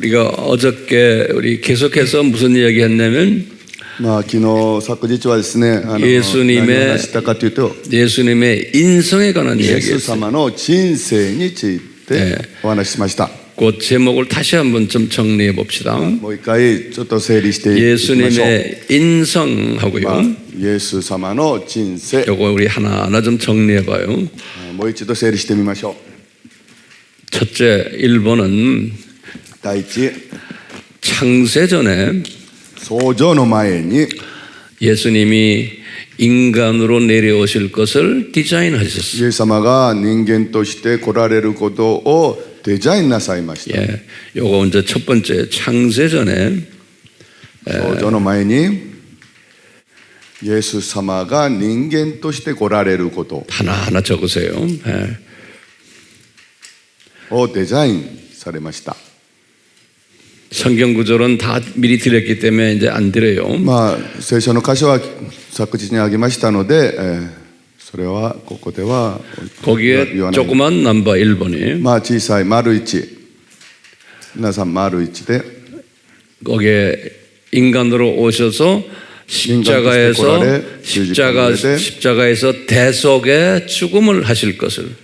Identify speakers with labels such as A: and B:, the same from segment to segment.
A: 우리가 어저께 우리 계속해서 무슨 이야기 했냐면
B: 昨日はですね、
A: 예수님의
B: 何を話したかというと、
A: 예수님의 인성에 관한
B: イエ
A: 이야기였어요.
B: ス様の人生についてお話ししました。
A: 그 제목을 다시 한번 좀 정리해 봅시다.
B: もう一回ちょっと整理していきましょう。
A: 예수님의 인성하고요.
B: イエス様の人生、
A: 요거 우리 하나하나 좀 정리해 봐요.
B: もう一度整理してみましょう。
A: 첫째 1번은
B: 第一、
A: 창세 전에
B: 創造の前に
A: 예수님이 인간으로 내려오실 것을 디자인하셨어요.
B: イエス様が人間として来られることをデザインなさいました。
A: 예, 요거 이제 첫 번째 창세 전에
B: 創造の前にイエス様が人間として来られること
A: 하나하나 적으세요. 예.
B: をデザインされました。
A: 성경 구절은 다 미리 드렸기 때문에 이제 안 드려요.
B: 聖書の箇所は昨日にあげましたので、それはここでは
A: 거기에
B: 言わない。
A: 조그만 넘버 1번이
B: 小さい丸1、皆さん丸1で
A: 거기에 인간으로 오셔서 십자가에서 대속의 죽음을 하실 것을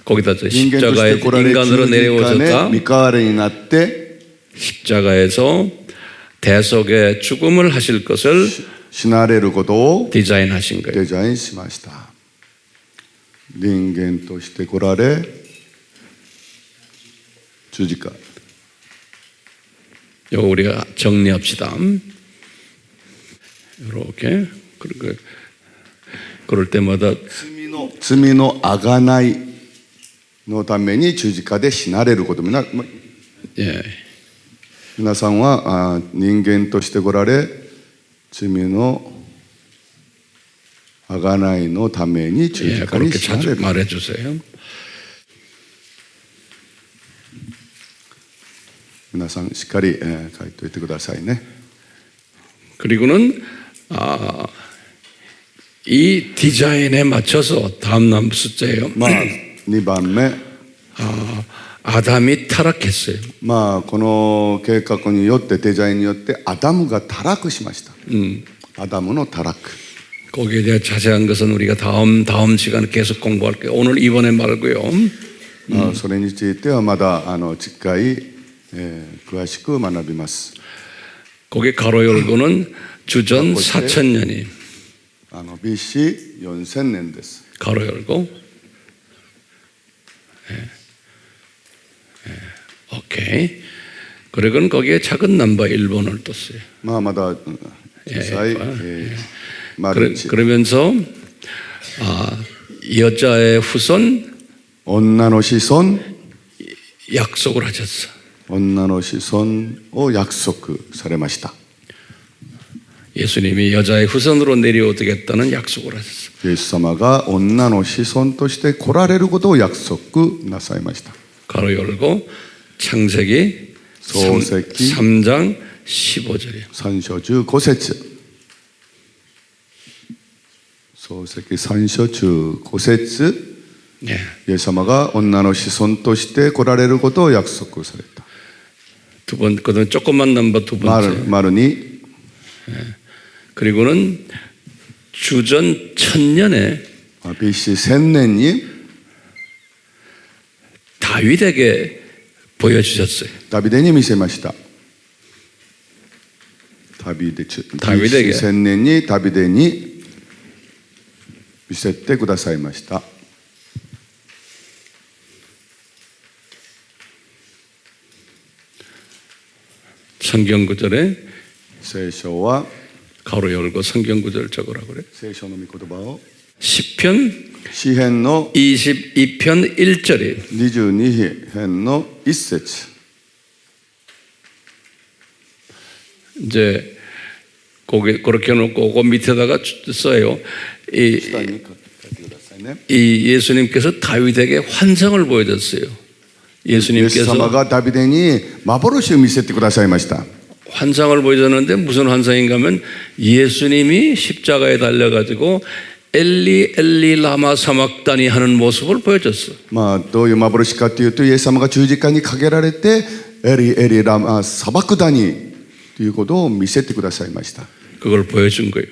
A: 거기다
B: 人間として来られ
A: 인간으로
B: 十字架
A: 내려오셨다.
B: で身代わりになって
A: 십자가에서 대속의 죽음을 하실 것을
B: 死なれることを
A: 디자인하신 거예요.
B: デザインしました。人間として来られ十字架。
A: 이거 우리가 정리합시다. 이렇게 그럴 때마다
B: 罪のあがないのために十字架で死なれること。
A: 예,
B: 皆さんは人間として来られ罪のあがないのために十
A: 예,
B: 字架に
A: 그렇게
B: 死なれ
A: 자주
B: る。
A: 말해주세요.
B: 皆さんしっかり書いておいてくださいね。
A: 그리고는 이 디자인에 맞춰서 다음 남 숫자예요.
B: 2番目、
A: 아담이 타락했어요.
B: この計画によってデザインによってアダムが堕落しました。アダムの堕落。
A: 거기에 대한 자세한 것은 우리가 다음 시간에 계속 공부할게요. 오늘 이번에 말고요.
B: それについてはまだ次回、詳しく学びます。
A: 거기 가로 열고는 주전 4000년이
B: BC 4000年です。
A: 가로 열고 오케이. 그리고는 거기에 작은 넘버 1번을 떴어요.
B: まだ小さい、丸1。
A: 그러면서 여자의 후손
B: 女の子孫、
A: 약속을 하셨어.
B: 女の子孫を約束されました。
A: 예수님이 여자의 후손으로 내려오겠다는 약속을 하셨어.
B: イエス様が女の子孫として来られることを約束なさいました。
A: 가로 열고 창세기 3장 15절이에요.
B: 3章15節。創世記3章15節。
A: 네.
B: イエス様が女の子孫として来られることを約束された。
A: 두 번, 그다음 조그만 넘버 두 번째.
B: 丸2。
A: 그리고는 주전 1000년에
B: BC 1000年に
A: 다윗에게 보여주셨어요.
B: ダビデに見せました。BC 1000年にダビデに見せてくださいました。
A: 성경 구절에
B: 聖書は
A: 가로 열고 성경 구절 적으라고 그래.
B: 聖書の御言葉を
A: 시편
B: 詩編の
A: 22편 1절이
B: 22編の1節。
A: 이제 거기 그렇게 놓고 그 밑에다가 써요.
B: 下に書いてくださいね。
A: 이 예수님께서 다윗에게 환상을 보여줬어요.
B: イエス様
A: 예수님께서
B: がダビデに幻を見せてくださいました。
A: 환상을 보여줬는데 무슨 환상인가 하면 예수님이 십자가에 달려가지고 엘리 엘리 라마 사막다니 하는 모습을 보여줬어.
B: どういう幻かというと、イエス様が十字架にかけられてエリエリラマ砂漠谷ということを見せてくださいました。
A: 그걸 보여준 거예요.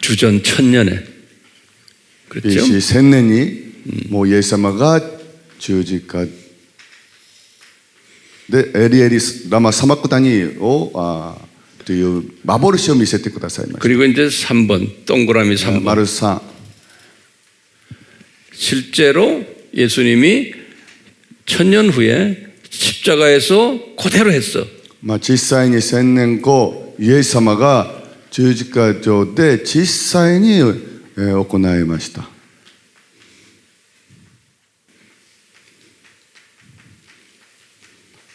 A: 주전 1000년에. 그렇죠?
B: BC 1000年にもうイエス様が十字架でエリエリラマ砂漠谷をという幻を見せてくださいました。
A: 그리고 이제 3번 동그라미 3번.
B: 丸3
A: 실제로 예수님이 1000년 후에 십자가에서 그대로 했어.
B: 実際に1000年後イエス様が十字架上で実際に行いました。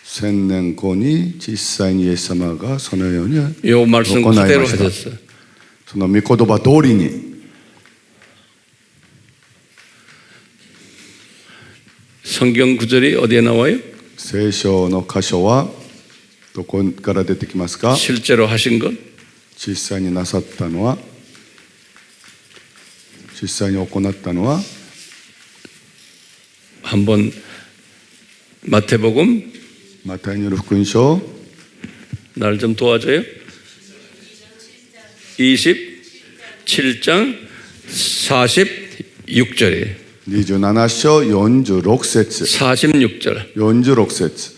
B: 1000年後に実際にイエス様がそのように行い
A: 요
B: ま
A: 말씀
B: し
A: 그대로
B: た。
A: 하셨어.
B: その御言葉通りに
A: 성경 구절이 어디에 나와요?
B: 聖書の箇所はどこから出てきますか？
A: 실제로 하신 것?
B: 実際になさったのは実際に行ったのは
A: 한번 마태복음
B: マタイによる福音書
A: 날 좀 도와줘요. 27장 46절이에요.
B: 27章46節
A: 46절.
B: 46節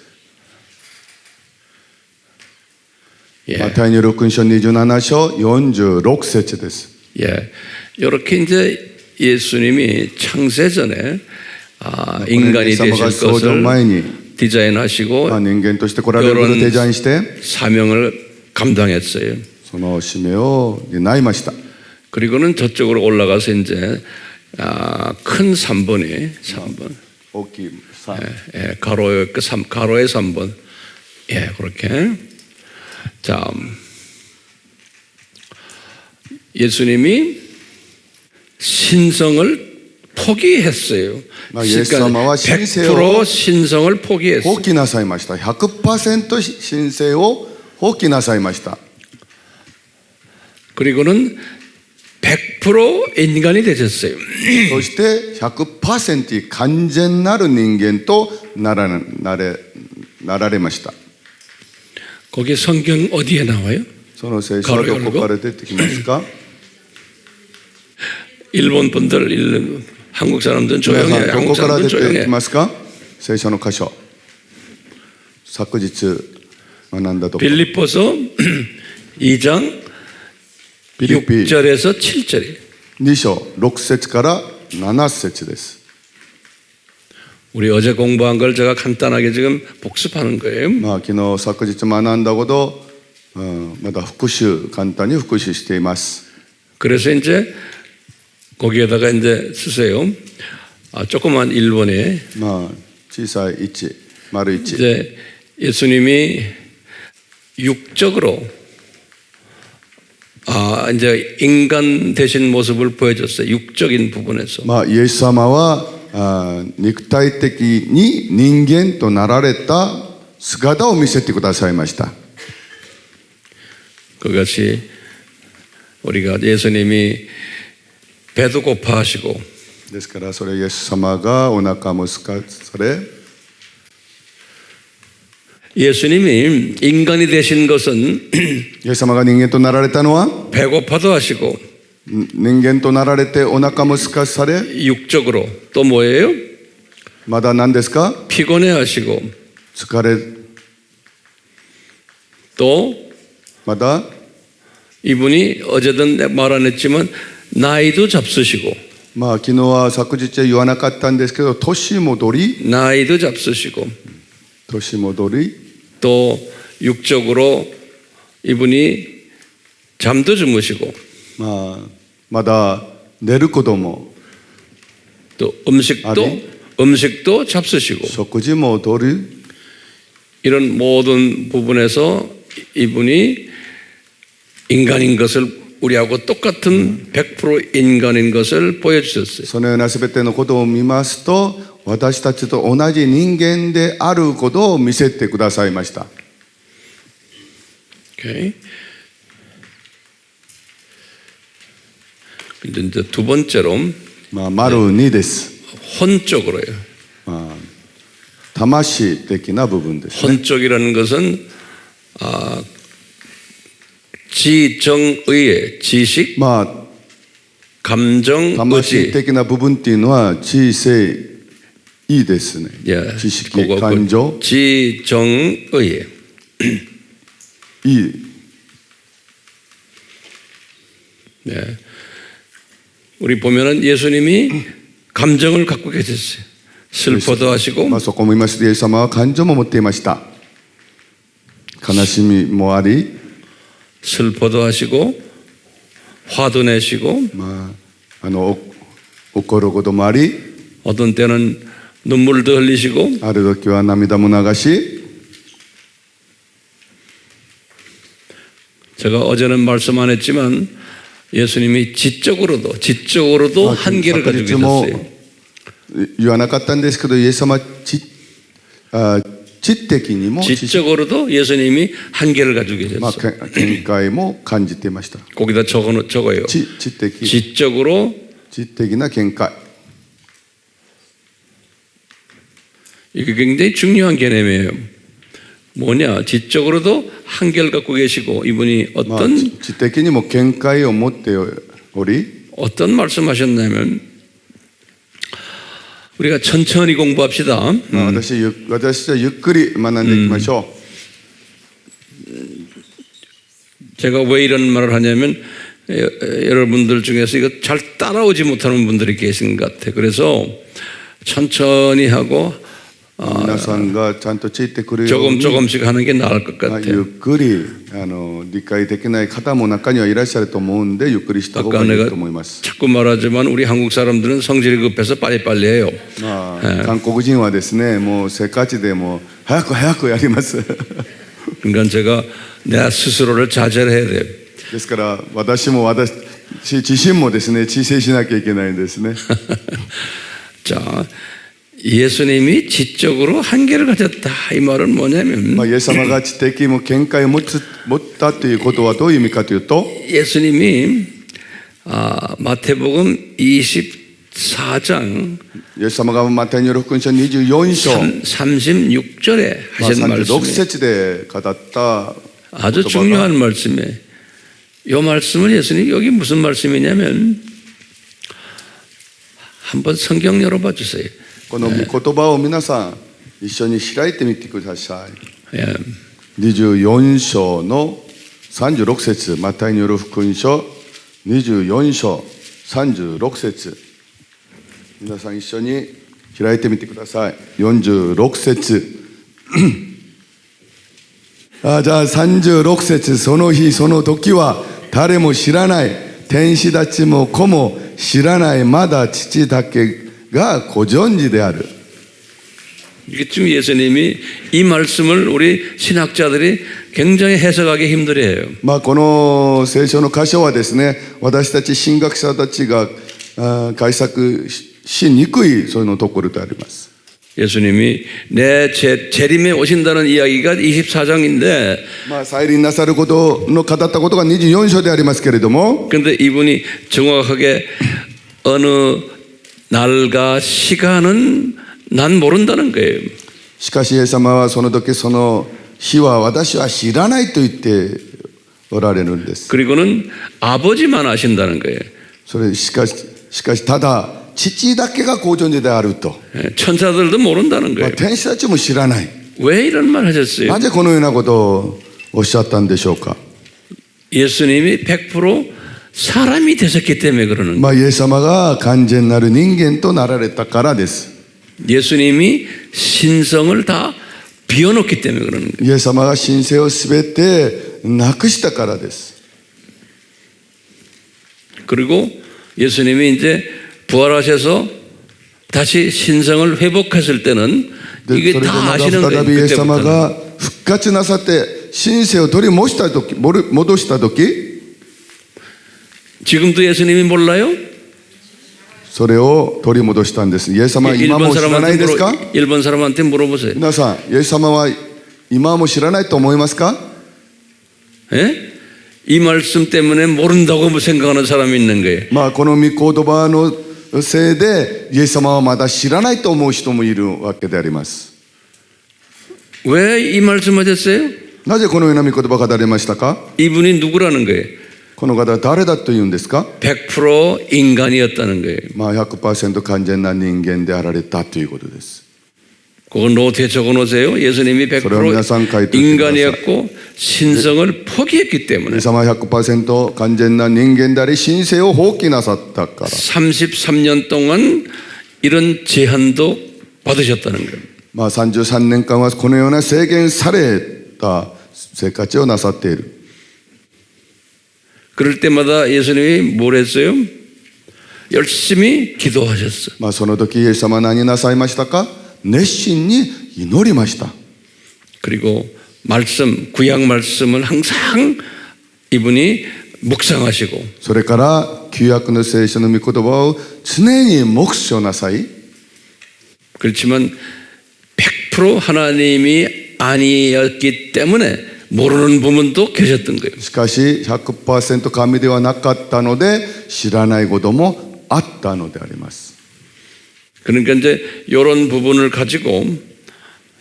A: 예.
B: マタイによる福音書27章46節です。
A: 예. 이렇게 이제 예수님이 창세 전에 인간이 되실
B: 様が創造
A: 것을
B: 前に
A: 디자인하시고
B: 人間として来られることをデザインして
A: 사명을 감당했어요.
B: その使命を担いました。
A: 그리고는 저쪽으로 올라가서 이제 큰 3번이 3번.
B: 大きいさ
A: 예, 가로의 3번. 예, 그렇게. 자, 예수님이 신성을 포기했어요.
B: 예수님은
A: 100% 신성을 포기했어요.
B: 放棄なさいました。100% 神聖を放棄なさいました。
A: 그리고는 100% 인간이 되셨어요.
B: そして100% 完全なる人間となられました。
A: 거기 성경 어디에 나와요?
B: その聖書はどこから出てきますか？
A: 일본 분들, 한국 사람들은 조용히 해요.
B: ど
A: 한국
B: こから
A: 사람들은
B: 出て
A: 조용히
B: き
A: 해요.
B: ますか？聖書の箇所。昨日学んだところ。
A: 빌립보서 2장
B: ピリピ
A: 6절에서 7절이에요.
B: 2章6節から7節です。
A: 우리 어제 공부한 걸 제가 간단하게 지금 복습하는 거예요.
B: 昨日昨日学んだことをまた復習簡単に復習しています。
A: 그래서 이제 거기에다가 이제 쓰세요. 조그만 1번에
B: 小さい1丸1
A: 이제 예수님이 육적으로 이제 인간 되신 모습을 보여줬어요. 육적인 부분에서.
B: イエス様は肉体的に人間となられた姿を見せてくださいました。
A: 그것이 우리가 예수님이 배도 고파하시고
B: ですからそれイエス様がお腹も空かされ
A: 예수님이 인간이 되신 것은
B: イエス様が人間となられたのは
A: 배고파도 하시고
B: 人間となられてお腹も空かされ
A: 육적으로 또 뭐예요?
B: まだ何ですか
A: 피곤해 하시고
B: 疲れ
A: 또
B: まだ
A: 이분이 어제도 말 안 했지만 나이도 잡수시고
B: 昨日は昨日は言わなかったんですけど年戻り
A: 나이도 잡수시고
B: 年戻り
A: 또 육적으로 이분이 잠도 주무시고
B: まだ寝ることも
A: 또 음식도 잡수시고
B: 食事もとる
A: 이런 모든 부분에서 이분이 인간인 것을 우리하고 똑같은 100% 인간인 것을 보여주셨어요.
B: そのようなすべてのことを見ますと私たちと同じ人間であることを見せてくださいました。
A: 오케이. 근데 이제 두 번째로
B: 丸2です。
A: 혼적으로요.
B: 魂的な部分ですね。
A: 혼적이라는 것은 지정의의 지식,
B: まあ
A: 감정,
B: 魂
A: 의지.
B: 的な部分っていうのは知性いいですね。
A: 예,
B: 知識、
A: 그거
B: 感情
A: 지정의의.
B: いい。
A: 네. 우리 보면은 예수님이 감정을 갖고 계셨어요. 슬퍼도 하시고
B: まあそこも言いますとイエス様は感情も持っていました。悲しみもあり、
A: 슬퍼도 하시고 화도 내시고
B: まあ怒ることもあり、
A: 어떤 때는 눈물도 흘리시고
B: ある時は涙も流し、
A: 제가 어제는 말씀 안 했지만 예수님이 지적으로도 한계를
B: 昨
A: 가지고
B: 日も
A: 계셨어요.
B: 言わなかったんですけど、イエス様は知的にも
A: 지적으로도 예수님이 한계를 가지고
B: まあ
A: 계셨어요.
B: 見解も感じていました。
A: 거기다 적어요.
B: 知的
A: 지적으로
B: 知的な見解。
A: 이게 굉장히 중요한 개념이에요. 뭐냐? 지적으로도 한계를 갖고 계시고 이분이
B: まあ
A: 어떤
B: 知的にも見解を持っており、
A: 어떤 말씀하셨냐면 우리가 천천히 공부합시다.
B: まあ私はゆっくり学んでいきましょ
A: 제가 왜 이런 말을 하냐면 여러분들 중에서 이거 잘 따라오지 못하는 분들이 계신 것 같아요. 그래서 천천히 하고
B: 皆さんがちゃんとついてくるように
A: 조금씩 하는 게 나을 것
B: まあ
A: 같아요.
B: ゆっくり理解できない方も中にはいらっしゃると思うんでゆっくりした方
A: 아까
B: がいい
A: 내가
B: と思います。
A: 자꾸 말하지만 우리 한국 사람들은 성질이 급해서 빨리빨리 해요.
B: まあ韓国人はですね、もうせっかちでもう早くやります。
A: 그러니까 제가 내 스스로를 자제를 해야 돼요.
B: ですから私自身もですね、知性しなきゃいけないんですね。
A: 자, 예수님이 지적으로 한계를 가졌다. 이 말은 뭐냐면
B: まあイエス様が知的も見解を持ったということはどういう意味かというと、
A: 예수님이 마태복음 24장
B: イエス様がマタイによる福音書24章
A: 36절에
B: まあ
A: 하신
B: 36
A: 말씀이
B: 節で語った
A: 아주
B: 言葉が
A: 중요한 말씀이에요. 이 말씀을 예수님이 여기 무슨 말씀이냐면 한번 성경 열어봐 주세요.
B: この御言葉を皆さん一緒に開いてみてください。
A: 예.
B: 24章の36節、マタイによる福音書24章36節、皆さん一緒に開いてみてください。46節じゃあ36節、その日その時は誰も知らない、天使たちも子も知らない、まだ父だけ가 고전지である。
A: 이게 지금 예수님이 이 말씀을 우리 신학자들이 굉장히 해석하기 힘들어해요.
B: まあこの聖書の箇所はですね、私たち神学者たちが解釈しにくいそういうところであります。
A: 예수님이 내 재림에 오신다는 이야기가 24장인데
B: まあ再臨なさることの語ったことが24章でありますけれども、
A: 근데 이분이 정확하게 어느 날과 시간은 난 모른다는 거예요.
B: しかしイエス様はその時その日は私は知らないと言っておられるんです。
A: 그리고는 아버지만 아신다는 거예요.
B: それしかしただ父だけがご存知であると。
A: 천사들도 모른다는
B: まあ
A: 거예요.
B: 天使たちも知らない。
A: 왜 이런 말 하셨어요?
B: なぜこのようなことをおっしゃったんでしょうか。
A: 예수님이 100% 사람이 되셨기 때문에 그러는 거예요.
B: まあイエス様が完全なる人間となられたからです。
A: 예수님이 신성을 다 비워놓기 때문에 그러는 거예요.
B: イエス様が神性をすべてなくしたからです。
A: 그리고 예수님이 이제 부활하셔서 다시 신성을 회복했을 때는
B: で
A: 이게
B: それで
A: 다
B: また
A: 아시는
B: 再
A: 거예요.
B: びイエス様
A: 그때부터는.
B: が復活なさって神性を取り戻した時、
A: 지금도 예수님이 몰라요?
B: それを取り戻したんです。イエス様は今も知らないですか？
A: 일본 사람한테 물어보세요.
B: 皆さん、イエス様は今も知らないと思いますか？
A: 예? 이 말씀 때문에 모른다고 생각하는 사람이 있는 거예요.
B: まあこの御言葉のせいでイエス様はまだ知らないと思う人もいるわけであります。
A: 왜 이 말씀하셨어요?
B: なぜこのような御言葉が語りましたか？
A: 이분이 누구라는 거예요?
B: この方は誰だというんですか？
A: 100% 인간이었다는 거예요.
B: まあ 100% 完全な人間であられたということです。
A: 그건 노트에 적어놓으세요. 예수님이
B: それを皆さん書いておいてください。
A: 인간이었고 신성을 포기했기 때문에
B: イエス様は 100% 完全な人間であり神性を放棄なさったから。
A: 33년 동안 이런 제한도 받으셨다는 거예요.
B: まあ33年間はこのような制限された生活をなさっている。
A: 그럴 때마다 예수님이 뭘 했어요? 열심히 기도하셨어요.
B: まあその時イエス様は何なさいましたか？熱心に祈りました。
A: 그리고 말씀, 구약 말씀을 항상 이분이 묵상하시고
B: それから旧約の聖書の御言葉を常に黙想なさい。
A: 그렇지만 100% 하나님이 아니었기 때문에 모르는 부분도 계셨던 거예요.
B: しかし 100% 神ではなかったので知らないこともあったのであります。
A: 그러니까 이제 이런 부분을 가지고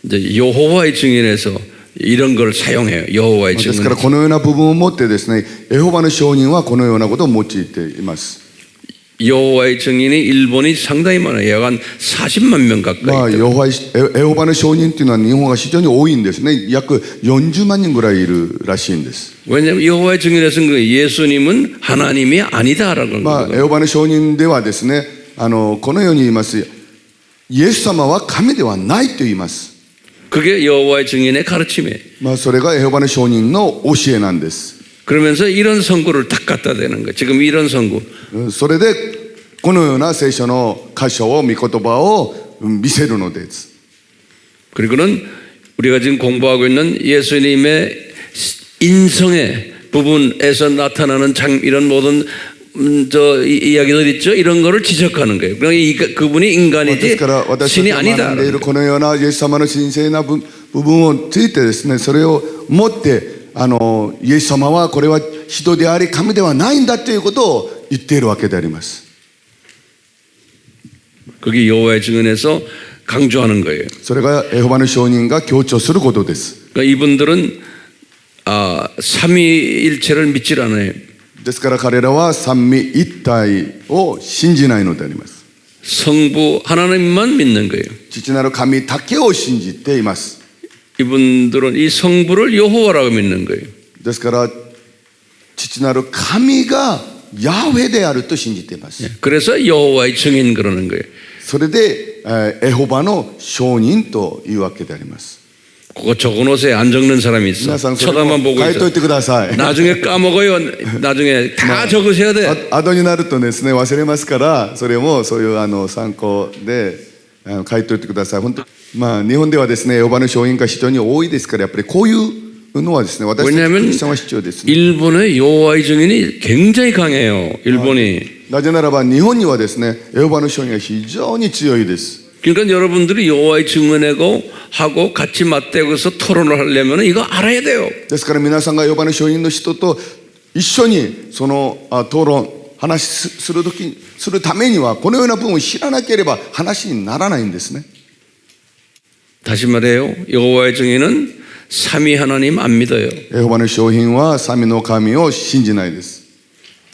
A: 이제 여호와의 증인에서 이런 걸 사용해요. 여호와의
B: です
A: 증인.
B: からこのような部分を持ってですね、エホバの証人はこのようなことを用いています。
A: 여호와의 증인이 일본이 상당히 많아요. 약 한 40만 명
B: まあ
A: 가까이.
B: エホバの証人っていうのは日本が非常に多いんですね。約40万人ぐらいいるらしいんです。
A: 왜냐하면 여호와의 증인에서는 그 예수님은 하나님이 아니다라는
B: まあ
A: 거예요.
B: エホバの証人ではですね、このように言います。イエス様は神ではないと言います。
A: 그게 여호와의 증인의 가르침이에요.
B: まあそれがエホバの証人の教えなんです。
A: 그러면서 이런 선구를 딱 갖다 대는 거예요. 지금 이런 선구.
B: それでこのような聖書の箇所を御言葉を見せるのです。
A: 그리고는 우리가 지금 공부하고 있는 예수님의 인성의 부분에서 나타나는 이런 모든 이야기들 있죠. 이런 거를 지적하는 거예요. 그러니까 그분이
B: です
A: 인간이지
B: から私
A: 신이
B: たちが
A: 아니다.
B: 学んでいるこのようなイエス様の神聖な部分をついてですね、それを持ってイエス様はこれは人であり神ではないんだということを言っているわけであります。
A: 그게 여호와의 증언에서 강조하는 거예요.
B: それがエホバの証人が強調することです。
A: 그러니까 이분들은 삼위일체를 믿질 않아요.
B: ですから彼らは三位一体を信じないのであります。
A: 성부 하나님만 믿는 거예요.
B: 父なる神だけを信じています。
A: 이분들은 이 성부를 여호와라고 믿는 거예요.
B: ですから父なる神がヤハウェであると信じています。
A: 그래서 여호와의 증인 그러는 거예요.
B: それでエホバの証人というわけであります。
A: 그거 적어놓으세요. 안 적는 사람이 있어.
B: 皆さんそれ
A: 쳐다만
B: を
A: 보고
B: 書いとい
A: 있어.
B: てください。
A: 나중에 까먹어요. 나중에 다 적으셔야 돼.
B: 後になるとですね忘れますからそれもそういう参考で書いといてください。本当まあ日本ではですねエホバの証人が非常に多いですからやっぱりこういうのはですね私たちク
A: 왜냐하면
B: リスチャンは必要ですね。
A: 일본의 여호와의 증인이 굉장히 강해요. 일본이.
B: なぜならば日本にはですねエホバの証人が非常に強いです。
A: 그러니까 여러분들이 여호와의 증언하고 하고 같이 맞대고서 토론을 하려면 이거 알아야 돼요.
B: ですから皆さんがエホバの証人の人と一緒にその討論話するためにはこのような部分を知らなければ話にならないんですね。
A: 다시 말해요. 여호와의 증인은 삼위 하나님 안 믿어요.
B: エホバの証人は三位の神を信じないです。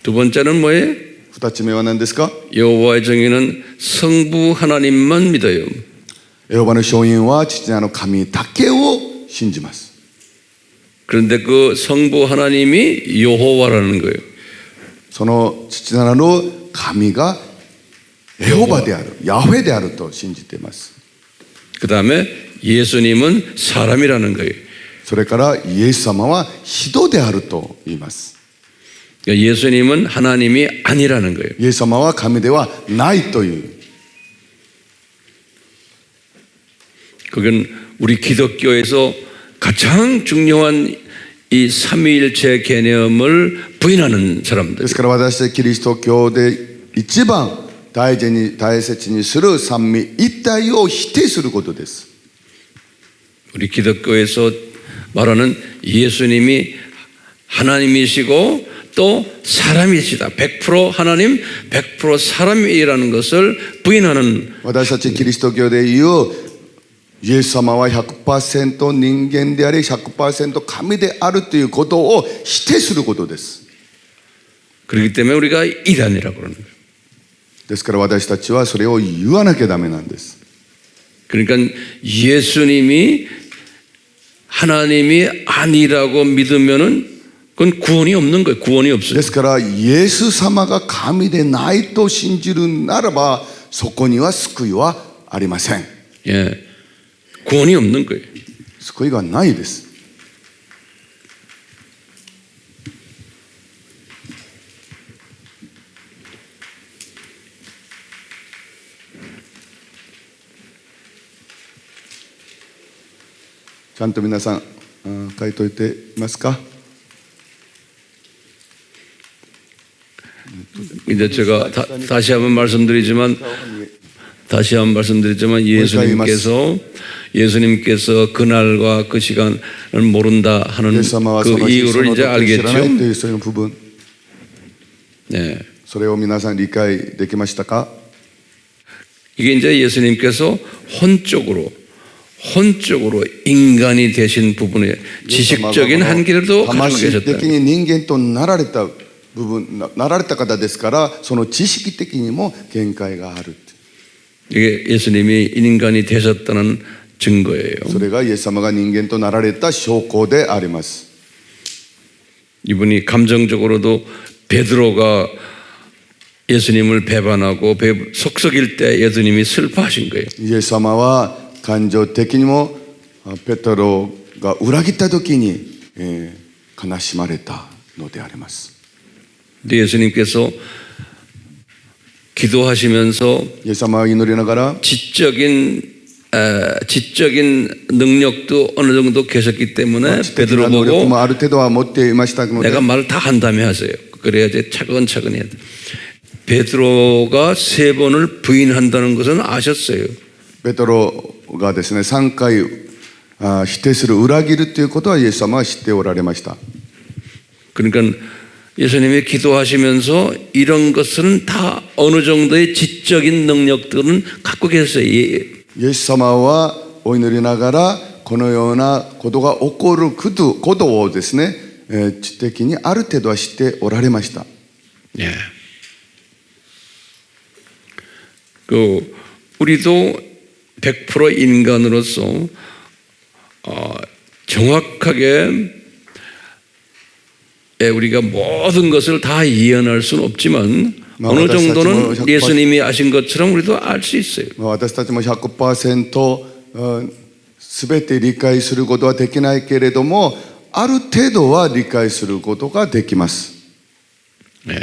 A: 두 번째는 뭐예요?
B: 二つ目は何ですか？
A: 여호와의 증인은 성부 하나님만 믿어요.
B: エホバの証人は父なる神だけを信じます。
A: 그런데 그 성부 하나님이 여호와라는 거예요.
B: その父なる神がエホバである、ヤハウェであると信じています。
A: 그 다음에 예수님은 사람이라는 거예요.
B: それからイエス様は人であると言います。
A: 그러니까 예수님은 하나님이 아니라는 거예요.
B: イエス様は神ではないという。
A: 그건 우리 기독교에서 가장 중요한 이 삼위일체 개념을 부인하는 사람들.
B: ですから私たちキリスト教で一番大切にする三位一体を否定することです。
A: 우리 기독교에서 말하는 예수님이 하나님이시고 또 사람이시다. 100% 하나님, 100% 사람이라는 것을 부인하는
B: 私たちキリスト教でいうイエス様は 100% 人間であり 100% 神であるということを否定することです。
A: 그렇기 때문에 우리가 이단이라고 그러는 거예요.
B: ですから私たちはそれを言わなきゃダメなんです。
A: 그러니까 예수님이 하나님이 아니라고 믿으면은 그건 구원이 없는 거예요. 구원이
B: で
A: 없어요.
B: すからイエス様が神でないと信じるならばそこには救いはありません。
A: 예, 구원이 없는 거예요.
B: 救いがないです。 ちゃんと皆さん書いといていますか？
A: 이제 제가 다시 한번 말씀드리지만 예수님께서 그날과 그 시간을 모른다 하는
B: イエス様はそ
A: 그
B: の日そ
A: 이유를
B: の
A: 이제
B: 時を知らないと
A: 알겠죠.
B: いうそういう部分
A: 네.
B: それを皆さん理解できましたか？
A: 이게 이제 예수님께서 혼적으로 인간이 되신 부분에 지식적인 한계도 가지고
B: 魂
A: 계셨다.
B: 的に人間となられた部分なられた方ですからその知識的にも限界がある。
A: 이게 예수님이 인간이 되셨다는 증거예요.
B: それがイエス様が人間となられた証拠であります。
A: 이분이 감정적으로도 베드로가 예수님을 배반하고 속썩일 때 예수님이 슬퍼하신 거예요.
B: イエス様は感情的にもペテロが裏切った時に、悲しまれたのであります。
A: 근데 예수님께서 기도하시면서
B: イエス様は祈りながら
A: 지적인 능력도 어느 정도 계셨기 때문에
B: 知的
A: 베드로
B: な能力
A: 보고
B: もある程度は持っていましたので
A: 내가 말을 다 한다며 하세요. 그래야지 차근차근 해야 돼. 베드로가 3번을 부인한다는 것은 아셨어요.
B: ペテロがですね3回否定する裏切るということはイエス様は知っておられました。
A: 그러니까 예수님이 기도하시면서 이런 것은 다 어느 정도의 지적인 능력들은 갖고 계셨어요.
B: イエス様はお祈りながらこのようなことが起こることをですね、知的にある程度は知っておられました。
A: 예. 우리도 100% 인간으로서 정확하게 우리가 모든 것을 다 이해할 수는 없지만 어느 정도는 예수님이 아신 것처럼 우리도 알 수 있어요.
B: 私たちも 100% 全て理解することはできないけれどもある程度は理解することができます。
A: 네.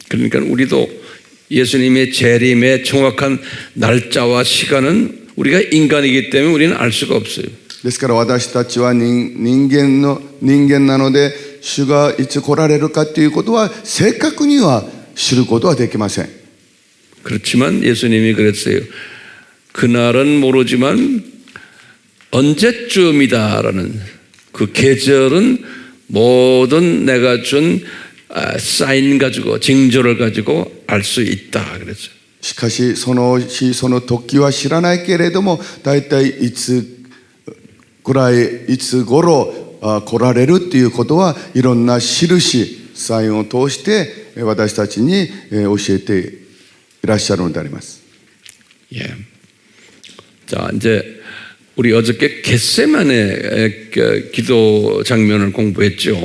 A: 그러니까 우리도 예수님의 재림의 정확한 날짜와 시간은 우리가 인간이기 때문에 우리는 알 수가 없어요.
B: ですから私たちは人間なので主がいつ来られるかということは正確には知ることはできません。
A: 그렇지만 예수님이 그랬어요. 그날은 모르지만 언제쯤이다라는 그 계절은 모든 내가 준 사인 가지고 징조를 가지고 알 수 있다 그랬어요.
B: しかしその日その時は知らないけれどもだいたいいつぐらいいつ頃来られるということはいろんな印サインを通して私たちに教えていらっしゃるのであります。
A: 예. 자 이제 우리 어저께 겟세마네 기도 장면을 공부했죠.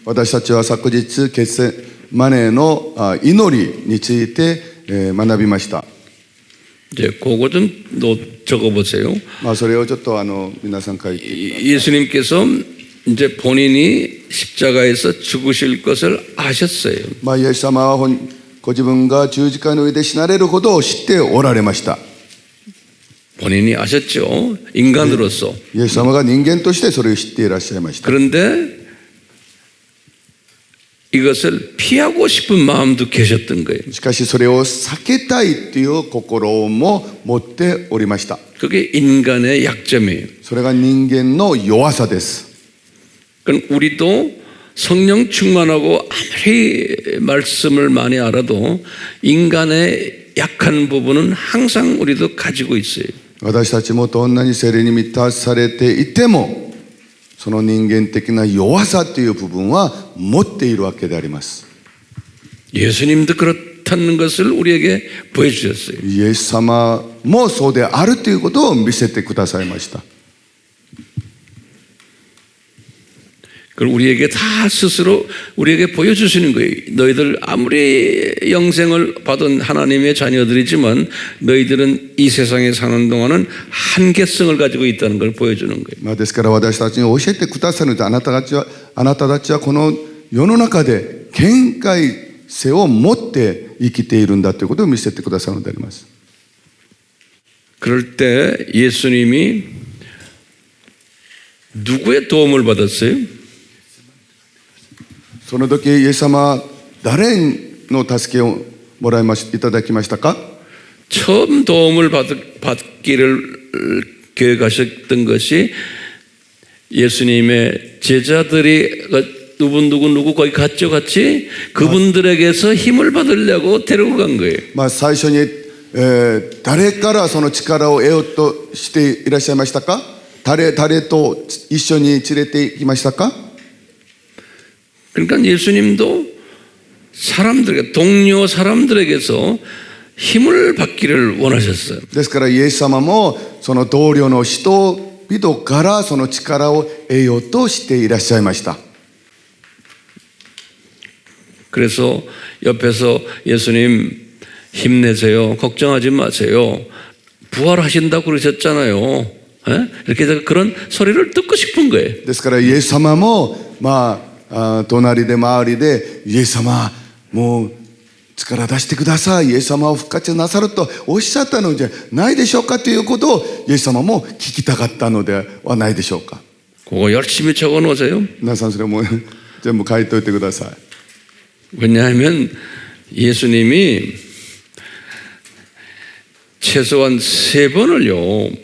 B: 私たちは昨日ゲッセマネの祈りについて学びました。
A: 이제 그거 좀 적어보세요.
B: それをちょっと皆さん書いて
A: 예수님께서 이제 본인이 십자가에서 죽으실 것을 아셨어요.
B: イエス様はご自分が十字架の上で死なれることを知っておられました。
A: 본인이 아셨죠. 인간으로서.
B: イエス様が人間としてそれを知っていらっしゃいました。
A: 그런데 이것을 피하고 싶은 마음도 계셨던 거예요.
B: しかしそれを避けたいという心も持っておりました。
A: 그게 인간의 약점이에요.
B: それが人間の弱さです。
A: 그러니까 우리도 성령 충만하고 아무리 말씀을 많이 알아도 인간의 약한 부분은 항상 우리도 가지고 있어요.
B: 私たちもどんなに聖霊に満たされていても、その人間的な弱さという部分は持っているわけであります。
A: 예수님도 그렇다는 것을 우리에게 보여주셨어요.
B: イエス様もそうであるということを見せてくださいました。
A: 그걸 우리에게 다 스스로 우리에게 보여주시는 거예요. 너희들 아무리 영생을 받은 하나님의 자녀들이지만 너희들은 이 세상에 사는 동안은 한계성을 가지고 있다는 걸 보여주는 거예요.
B: ですから私たちに教えてくださるので、あなたたちはこの世の中で限界性を持って生きているんだということを見せてくださるのであります。
A: 그럴 때 예수님이 누구의 도움을 받았어요?
B: その時イエス様は誰の助けをいただきましたか？
A: 처음 도움을 받기를 계획하셨던 것이 예수님의 제자들이 누구 거기 갔죠 같이 그분들에게서 힘을 받으려고 데리고 간 거예요.
B: 最初に、誰からその力を得ようとしていらっしゃいましたか？誰と一緒に連れて行きましたか？
A: 그러니까 예수님도 동료 사람들에게서 힘을 받기를 원하셨어요.
B: ですからイエス様もその同僚の人々からその力を得ようとしていらっしゃいました。
A: 그래서 옆에서 예수님 힘내세요. 걱정하지 마세요. 부활하신다고 그러셨잖아요. 이렇게 해서 그런 소리를 듣고 싶은 거예요.
B: ですからイエス様も隣で周りでイエス様もう力出してください、イエス様を復活なさるとおっしゃったのじゃないでしょうかということをイエス様も聞きたかったのではないでしょうか。
A: 그거 열심히 적어 놓으세요.
B: 皆さんそれも全部書いておいてください。
A: 왜냐하면 예수님이 최소한 3번을요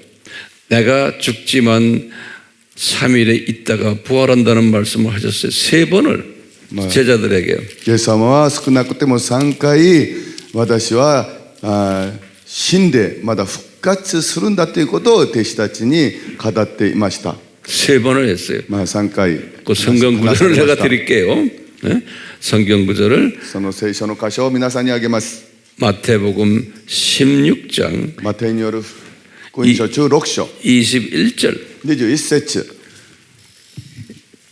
A: 내가 죽지만 3일에 있다가 부활한다는 말씀을 하셨어요. 3번을 제자들에게요.
B: イエス様は少なくても3回私は死んでまだ復活するんだということを弟子たちに語っていました。
A: 3번을 했어요.
B: 3回
A: 그 성경 구절을 내가 드릴게요. 네? 성경 구절을
B: その聖書の箇所を皆さんにあげます。
A: 마태복음 16장
B: マタイによる福音書16章
A: 21절
B: 21節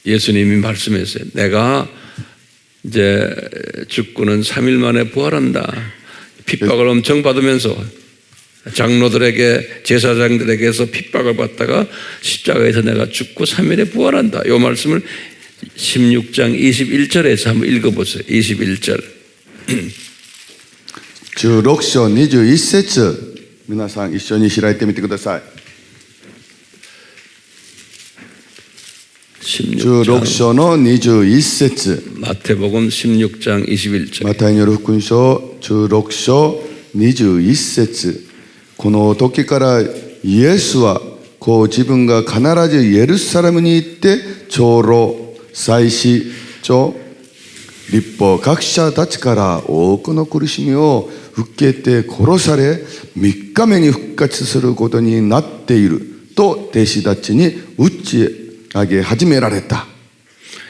A: 예수님이 말씀했어요. 내가 이제 죽고는 3일 만에 부활한다. 핍박을 엄청 받으면서 장로들에게 제사장들에게서 핍박을 받다가 십자가에서 내가 죽고 3일에 부활한다. 이 말씀을 16장 21절에서 한번 읽어보세요. 21절
B: 16章21節皆さん一緒に開いてみてください。 16章の21節
A: 마태복음 16장 21절
B: マタイによる福音書16章21節この時からイエスはこう自分が必ずイエルサレムに行って長老祭司長律法学者たちから多くの苦しみを受けて殺され3日目に復活することになっていると弟子たちに打ち上げ始められた。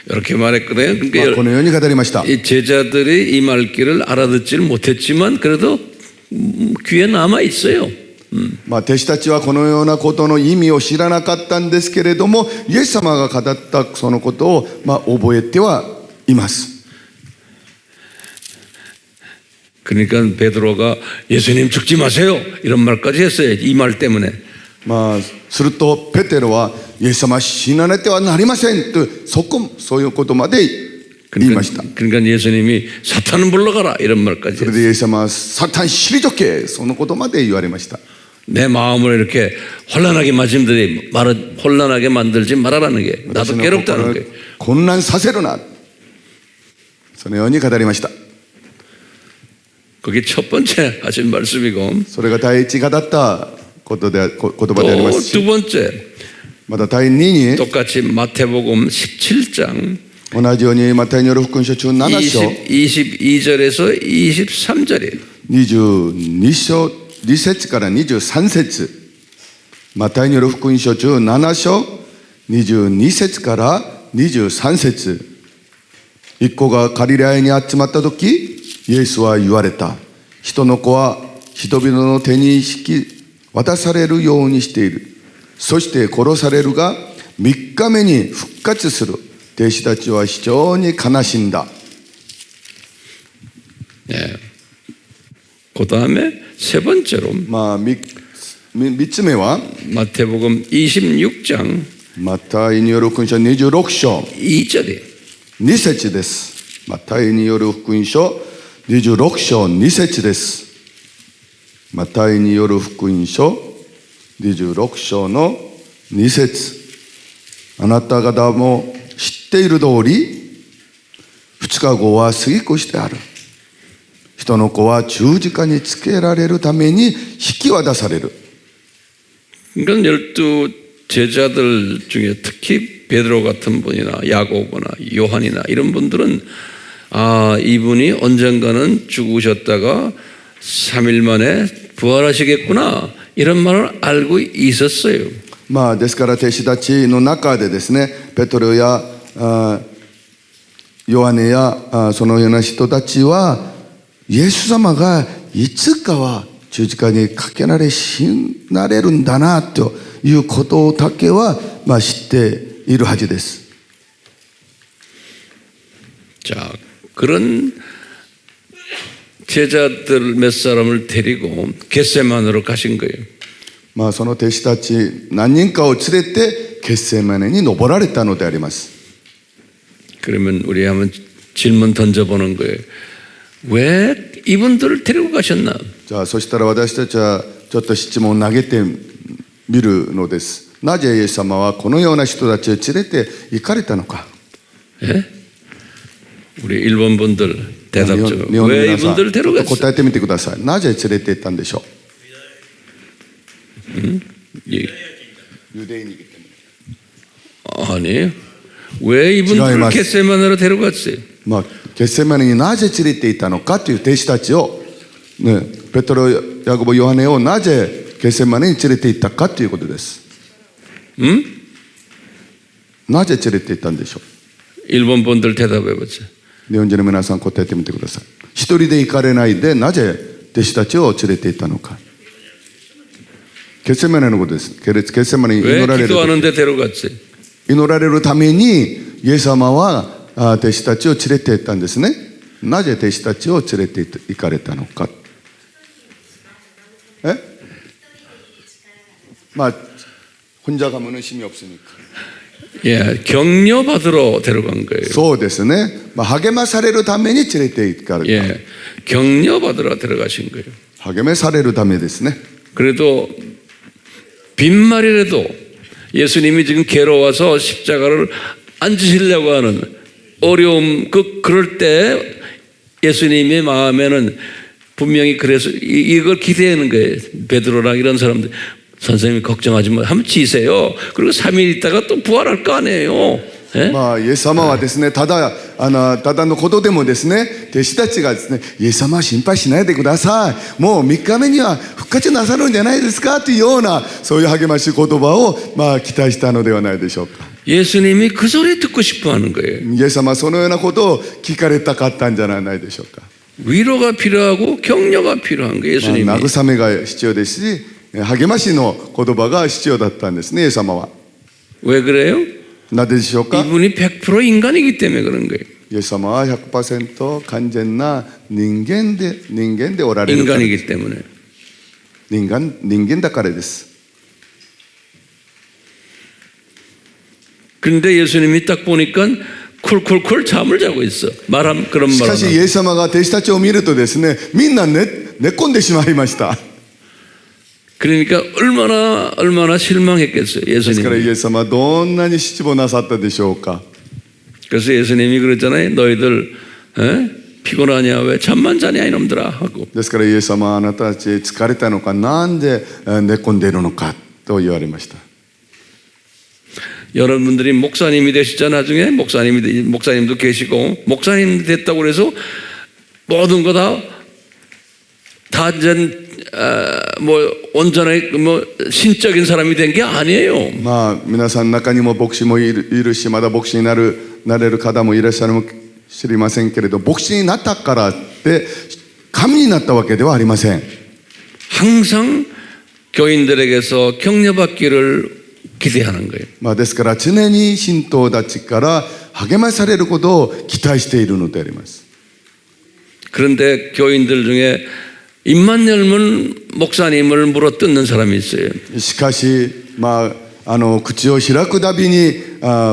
A: 이렇게 말했거든요. 그러니까
B: このように語りました。
A: 이 제자들이 이 말귀를 알아듣지를 못했지만 그래도 귀에 남아 있어요.
B: 弟子たちはこのようなことの意味を知らなかったんですけれども、イエス様が語ったそのことを覚えてはいます。
A: 그러니까 베드로가 예수님 죽지 마세요 이런 말까지 했어요. 이 말 때문에.
B: するとペテロはイエス様死なれてはなりませんとそういうことまで言いました。
A: 그러니까 예수님이 사탄은 물러가라 이런 말까지
B: それでイエス様はサタン退けそのことまで言われました。
A: 내 마음을 이렇게 혼란하게 만들지 말아라는 게 나도 괴롭다는 게.
B: 混乱させるなそのように語りました。
A: 그게 첫 번째 하신 말씀이고
B: それが第一語った言葉でありますし
A: 또 두 번째
B: また第二に
A: 똑같이 마태복음 17장
B: 同じようにマタイによる福音書17章
A: 22절에서 23절이에요.
B: 22節から23節マタイによる福音書17章22節から23節。一行がガリラヤに集まった時、イエスは言われた。人の子は人々の手に引き渡されるようにしている。そして殺されるが3日目に復活する。弟子たちは非常に悲しんだ。
A: 예. 그 다음에 세 번째로
B: 3つ目は
A: 마태복음 26장
B: マタイによる福音書26章
A: 2절에
B: 2節です。マタイによる福音書26章2節です。マタイによる福音書26章の2節。あなた方も知っている通り、2日後は過ぎ越してある。人の子は十字架につけられるために引き渡される。
A: 그러니까 12 제자들 중에 특히 베드로 같은 분이나 야고보나 요한이나 이런 분들은 이분이 언젠가는 죽으셨다가 3일 만에 부활하시겠구나 이런 말을 알고 있었어요.
B: ですから弟子たちの中でですね、ペトロやヨハネやそのような人たちは、イエス様がいつかは十字架にかけられ死なれるんだなということだけは知っているはずです。
A: 자, 그런 제자들 몇 사람을 데리고 겟세만으로 가신 거예요.
B: その弟子たち何人かを連れてゲッセマネに登られたのであります。
A: 그러면 우리 한번 질문 던져보는 거예요. 왜 이분들을 데리고 가셨나?
B: じゃあそしたら私たちはちょっと質問を投げてみるのです。なぜイエス様はこのような人たちを連れて行かれたのか。
A: 예? 우리 일본 분들 대답 좀.
B: 日本の
A: 왜
B: 皆さん
A: 이분들을 데려갔어?
B: 答えてみてください。なぜ連れて行ったんでしょう。
A: 예.
B: ユダヤに行って
A: 아니, 왜 이분들을
B: 지나가ます.
A: 겟세마네로 데려갔어요?
B: ゲッセマネになぜ連れて行ったのかという弟子たちを、ペトロ、ヤコブ、ヨハネをなぜゲッセマネに連れて行ったかということです。なぜ連れて行ったんでしょう。
A: 일본 분들 대답해 보세요.
B: 日本人の皆さん答えてみてください。一人で行かれないでなぜ弟子たちを連れて行ったのか。ゲッセマネのことです。ゲッセマネに
A: 왜
B: 祈られる
A: 기도하는데 데려갔어요?
B: 祈られるためにイエス様は弟子たちを連れて行ったんですね。なぜ弟子たちを連れて行かれたのか。혼자 가면은 힘이 없으니까.
A: 예, 격려받으러 데려간 거예요.
B: そうですね。励まされるために連れて行かれた。
A: 예, 격려받으러 데려가신 거예요.
B: 励まされるためですね。
A: 그래도 빈말이라도 예수님이 지금 괴로워서 십자가를 앉으시려고 하는 어려움, 그럴 때 예수님의 마음에는 분명히 그래서 이걸 기대하는 거예요. 베드로랑 이런 사람들. 선생님 걱정하지 마. 한번 지세요. 그리고 3일 있다가 또 부활할 거 아니에요. 예?
B: イエス様はですね、ただのことでもですね、弟子たちがですね、イエス様は心配しないでください。もう3日目には復活なさるんじゃないですかというような、そういう励ましい言葉を期待したのではないでしょうか。
A: 예수님이 그 소리 듣고 싶어 하는 거예요.
B: イエス様はそのようなことを聞かれたかったんじゃないでしょうか。
A: 위로가 필요하고 격려가 필요한 거예요. 예수님이.
B: 慰めが必要ですし、励ましの言葉が必要だったんですね、イエス様は。
A: 왜 그래요?
B: なぜでしょうか。
A: 이분이 100% 인간이기 때문에 그런 거예요.
B: イエス様は 100% 完全な人間でおられるから。
A: 인간이기 때문에.
B: 人間だからです。
A: 그런데 예수님이 딱 보니까 쿨쿨쿨 잠을 자고 있어. 그런
B: し
A: 말
B: かし
A: 안
B: イエス様が弟子たちを見るとですね、みんな寝込んでしまいました。
A: 그러니까 얼마나 실망했겠어요.
B: ですからイ
A: 예수님이.
B: エス様はどんなに失望なさったでしょうか。
A: 그래서 예수님이 그랬잖아요. 너희들 피곤하냐? 왜 잠만 자냐 이놈들아 하고.
B: ですからイエス様はあなたたち疲れたのか、なんで寝込んでいるのかと言われました。
A: 여러분들이 목사님이 되시자 나중에 목사님도 계시고 목사님 됐다고 그래서 모든 거 다 뭐 온전하게 뭐 신적인 사람이 된 게 아니에요.
B: まあ皆さん中にも牧師もいるし、まだ牧師になれる方もいらっしゃるかもしれませんけれど、牧師になったからって神になったわけではありません。
A: 항상 교인들에게서 격려받기를 기대하는 거예요.
B: まあですから常に信徒たちから励まされることを期待しているのであります。
A: 그런데 교인들 중에 입만 열면 목사님을 물어뜯는 사람이 있어요.
B: しかし、まあ口を開くたびに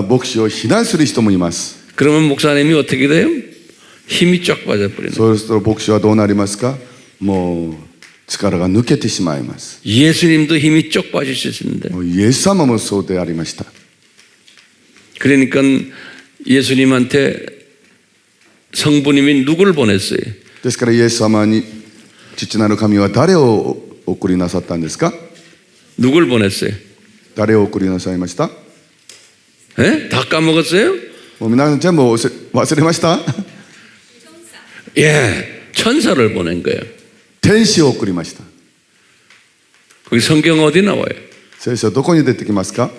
B: 牧師を非難する人もいます。
A: 그러면 목사님이 어떻게 돼요? 힘이 쫙 빠져버리는.
B: そうすると牧師はどうなりますか？もう力が抜けてしまいます。
A: 예수님도 힘이 쭉 빠지셨는데.
B: もうイエス様もそうでありました。
A: 그러니까 예수님한테 성부님이 누구를 보냈어요?
B: ですからイエス様に父なる神は誰を送りなさったんですか？
A: 누굴 보냈어요?
B: 誰を送りなさいました？
A: 예? 다 까먹었어요?
B: もう皆さん全部忘れました？
A: 예, 천사를 보낸 거예요.
B: 天使を送りました。
A: 거기 성경 어디 나와요?
B: 聖書どこに出てきますか？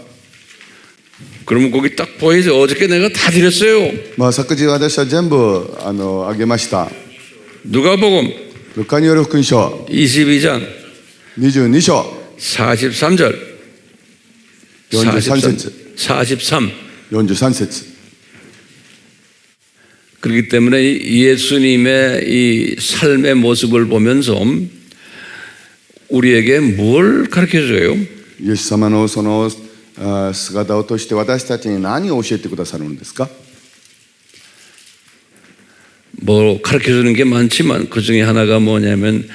A: 그러면 거기 딱 보이죠. 어저께 내가 다 드렸어요.
B: まあ昨日私は全部あげました。
A: 누가복음
B: ルカによる福音書
A: 22장
B: 22章
A: 43절
B: 43節
A: 43
B: 43節
A: 그렇기 때문에 예수님의 이 삶의 모습을 보면서 우리에게 뭘 가르쳐줘요?
B: イエス様のその姿を通して私たちに何を教えてくださるんですか？
A: 뭐 가르쳐주는 게 많지만 그 중에 하나가 뭐냐면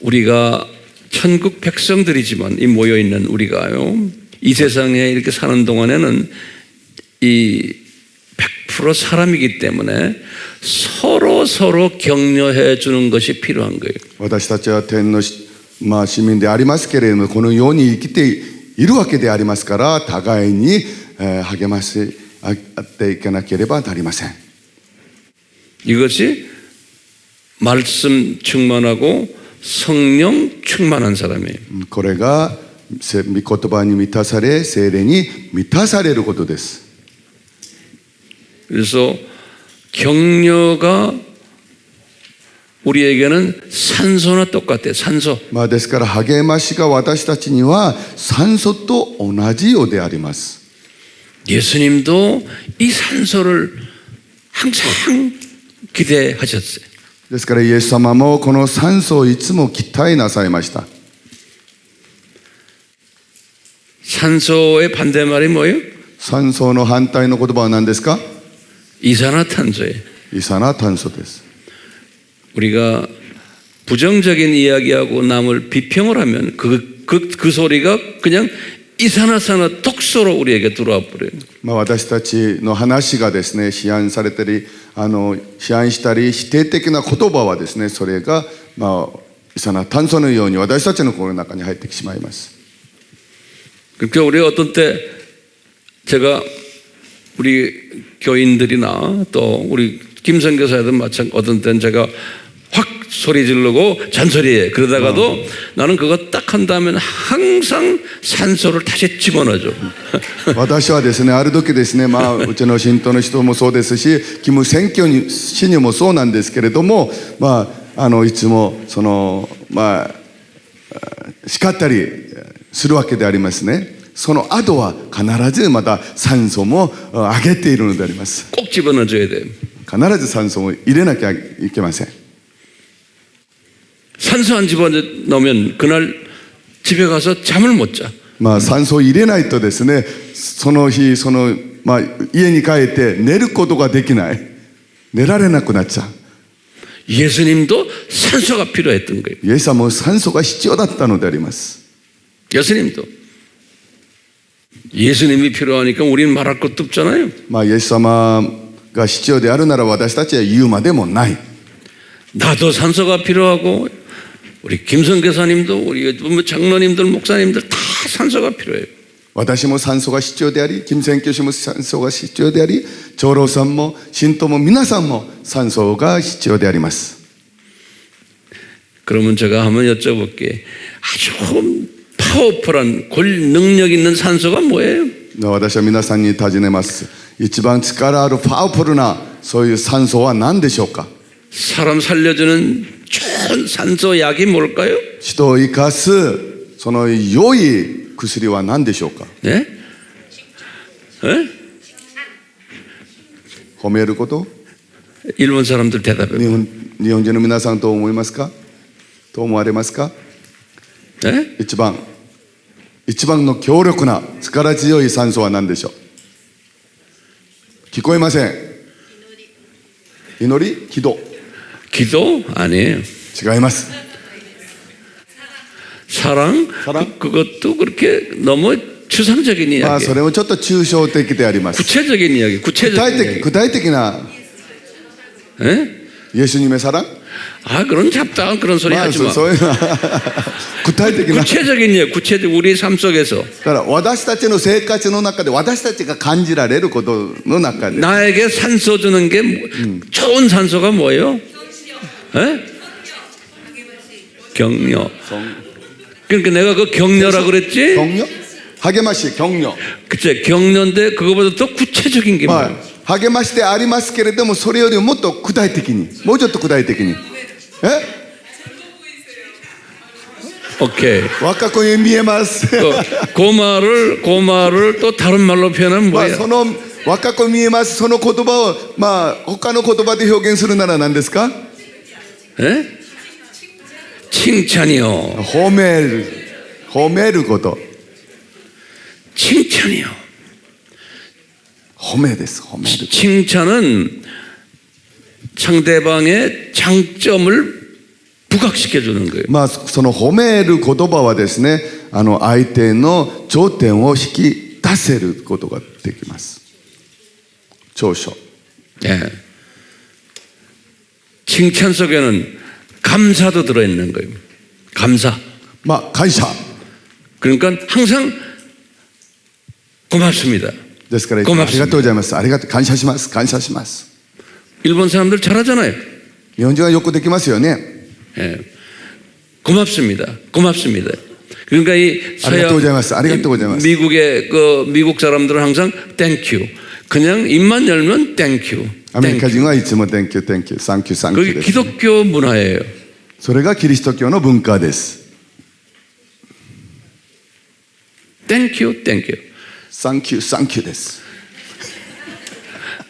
A: 우리가 천국 백성들이지만 이 모여있는 우리가요 이 세상에 이렇게 사는 동안에는 이 100% 사람이기 때문에 서로 격려해 주는 것이 필요한 거예요.
B: 私たちは天の市民でありますけれども、この世に生きているわけでありますから、互いに励まし合っていかなければなりません。
A: 이것이 말씀 충만하고 성령 충만한 사람이에요.
B: これが御言葉に満たされ、聖霊に満たされることです。
A: 그래서 격려가 우리에게는 산소나 똑같아요. 산소.
B: ですから励ましが私たちには酸素と同じようであります。
A: 예수님도 이 산소를 항상 기대하셨어요.
B: ですからイエス様もこの酸素をいつも期待なさいました。
A: 산소의 반대말이 뭐예요?
B: 酸素の反対の言葉は何ですか？
A: 이산화탄소예요.
B: イサナ炭素です。
A: 우리가 부정적인 이야기하고 남을 비평을 하면 그 소리가 그냥 이산화탄소 독소로 우리에게 들어와 버려요.
B: 私たちの話がですね、批判されたり、批判したり、否定的な言葉はですね、それがイサナ炭素のように私たちの心の中に入ってしまいます。
A: 그러니까 우리 어떤 때 제가 우리 교인들이나 또 우리 김선교사도 마찬가지 어떤 때는 제가 확 소리 지르고 잔소리해. 그러다가도 나는 그거 딱 한 다음에 항상 산소를 다시 집어넣어줘.
B: 私はですね、ある時ですね、うちの信徒の人もそうですし、キム選挙にしにもそうなんですけれども、いつも叱ったりするわけでありますね。その後は必ずまた酸素も上げているのであります。
A: 꼭 집어넣어줘야 돼요.
B: 必ず酸素を入れなきゃいけません。
A: 산소 안 집어넣으면 그날 집에 가서 잠을 못 자.
B: 酸素を入れないとですね、その日家に帰って寝ることができない。寝られなくなっちゃう。
A: 예수님도 산소가 필요했던 거예요.
B: イエス様も酸素が必要だったのであります。
A: 예수님도. 예수님이 필요하니까 우리는 말할 것도 없잖아요.
B: イエス様が必要であるなら私たちは言うまでもない。
A: 나도 산소가 필요하고 우리 김성교사님도 우리 장로님들 목사님들 다 산소가 필요해요.
B: 私も酸素が必要であり、金宣教師も酸素が必要であり、長老さんも信徒も皆さんも酸素が必要であります。
A: 그러면 제가 한번 여쭤볼게. 아주 파워풀한 능력 있는 산소가 뭐예요?
B: 私は皆さんに尋ねます。一番力あるパワフルなそういう酸素は何でしょうか？
A: 사람 살려주는 좋은 산소 약이 뭘까요?
B: 人を生かすその良い薬は何でしょうか？
A: 네? 에?
B: 褒めること？
A: 일본 사람들 대답해.
B: 日本人の皆さんどう思いますか？どう思われますか？
A: 네?
B: 一番の強力な力強い酸素は何でしょう？聞こえません。祈り？祈祷？
A: 기도 아니에요.
B: 違います。
A: 사랑? 그것도 그렇게 너무 추상적인
B: まあ
A: 이야기.
B: それもちょっと抽象的であります。
A: 구체적인 이야기.
B: 具
A: 구체적인
B: 体
A: 이야기.
B: 具体的な
A: 에?
B: 예수님의 사랑?
A: 아 그런 잡다한 그런 소리
B: まあ
A: 하지 마.
B: そういうのは具体的な。
A: 구체적인 이야기. 구체적 우리 삶 속에서
B: だから私たちの生活の中で私たちが感じられることの中で
A: 나에게 산소 주는 게 좋은 산소가 뭐예요? 에? 격려. 그러니까 내가 그 격려라 그랬지?
B: 격려励まし격려
A: 그치 격려인데 그거보다 더 구체적인 게
B: ま
A: 뭐야?
B: あ励ましてありますけれどもそれよりもっと具体的にもうちょっと具体的に
A: 오케이.
B: 若子に見えます
A: 그 말을 또 다른 말로 표현하면
B: まあ
A: 뭐예요?
B: その若子見えますその言葉をまあ他の言葉で表現するなら何ですか
A: 에? 칭찬이요.
B: 褒めること
A: 칭찬이요.
B: 褒めです褒める
A: 칭찬은 상대방의 장점을 부각시켜 주는 거예요.
B: まあその褒める言葉はですね相手の頂点を引き出せることができます長所
A: 예. 칭찬 속에는 감사도 들어있는 거예요. 감사.
B: まあ感謝
A: 그러니까 항상 고맙습니다.
B: ですからいつもあり
A: 고맙습니다.
B: がとうございますありがとう感謝します感謝します
A: 일본 사람들 잘하잖아요.
B: 日本人はよくできますよね
A: 예. 고맙습니다. 고맙습니다. 그러니까 이 서양 미국의 미국 사람들은 항상 땡큐. 그냥 입만 열면 땡큐.
B: アメリカ人はいつも Thank you, Thank you, Thank you, Thank you
A: 그게
B: です
A: 기독교 문화예요.
B: それがキリスト教の文化です
A: 땡큐, 땡큐.
B: Thank you, Thank youです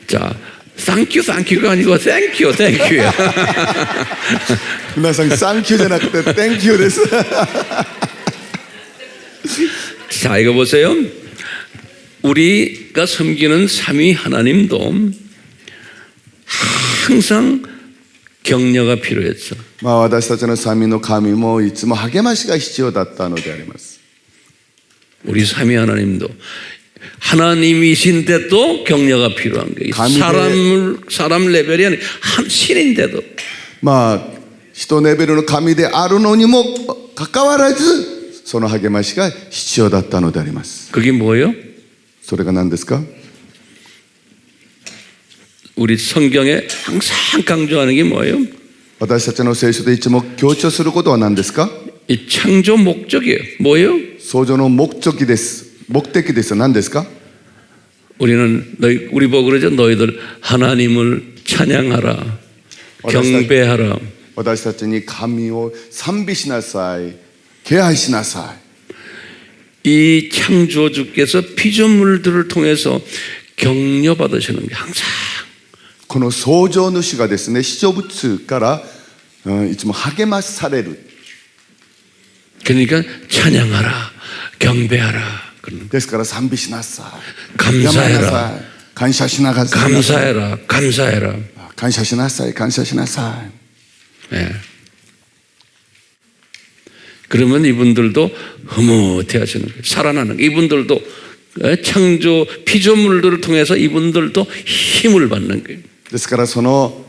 A: 자, 땡큐, 땡큐가 아니고 땡큐, 땡큐야.
B: 皆さん Thank you じゃなくて Thank you です
A: 자, 이거 보세요. 우리가 섬기는 삼위 하나님도 항상 격려가 필요했어.
B: まあ私たちの三位の神もいつも励ましが必要だったのであります
A: 우리 삼위 하나님도 하나님이신데도 격려가 필요한 거예요. 사람 레벨이 아니라 신인데도.
B: まあ人レベルの神であるのにもかかわらずその励ましが必要だったのであります
A: 그게 뭐예요?
B: それが何ですか
A: 우리 성경에 항상 강조하는 게 뭐예요?
B: 私たちの聖書でいつも強調することは何ですか
A: 이 창조 목적이에요. 뭐예요?
B: 創造の目的です目的です何ですか
A: 우리 보고 그러죠. 너희들 하나님을 찬양하라, 경배하라.
B: 私たちに神を賛美しなさい敬拝しなさい
A: 이 창조주께서 피조물들을 통해서 격려받으시는 게 항상
B: この創造主がですね、被造物からいつも励まされる。
A: 그러니까 찬양하라, 경배하라.
B: ですから賛美しなさい。
A: 감사해라.
B: 感謝しなさい。
A: 감사해라, 감사해라.
B: 感謝しなさい、感謝しなさい。
A: 네. 그러면 이분들도 흐뭇해 하시는 거예요. 살아나는 거예요. 이분들도 창조 피조물들을 통해서 이분들도 힘을 받는 거예요.
B: ですからその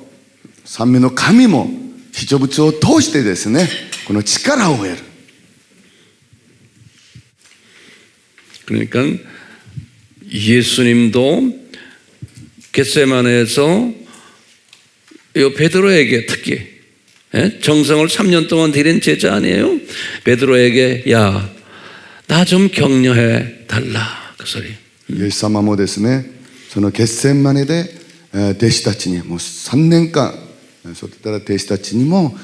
B: 三位の神も被造物を通してですね、この力を得る。
A: 그러니까 예수님도 겟세마네에서 요 베드로에게 특히 예? 정성을 3년 동안 들인 제자 아니에요? 베드로에게 야, 나 좀 격려해 달라 그 소리.
B: イエス様もですね、その決戦までで弟子たちにもう3年間そういったら弟子たちにも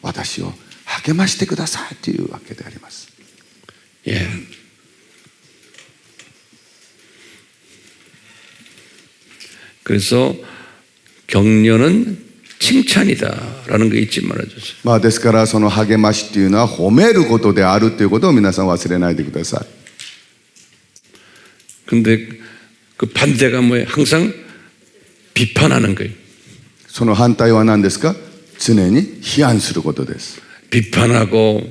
B: 私を励ましてくださいというわけであります。
A: 예. 그래서 격려는 칭찬이다라는 거 잊지 말아주세요.
B: まあですからその励ましっていうのは褒めることであるということを皆さん忘れないでください。
A: 근데 그 반대가 뭐예요? 항상 비판하는 거예요.
B: その反対は何ですか？常に批判することです。
A: 비판하고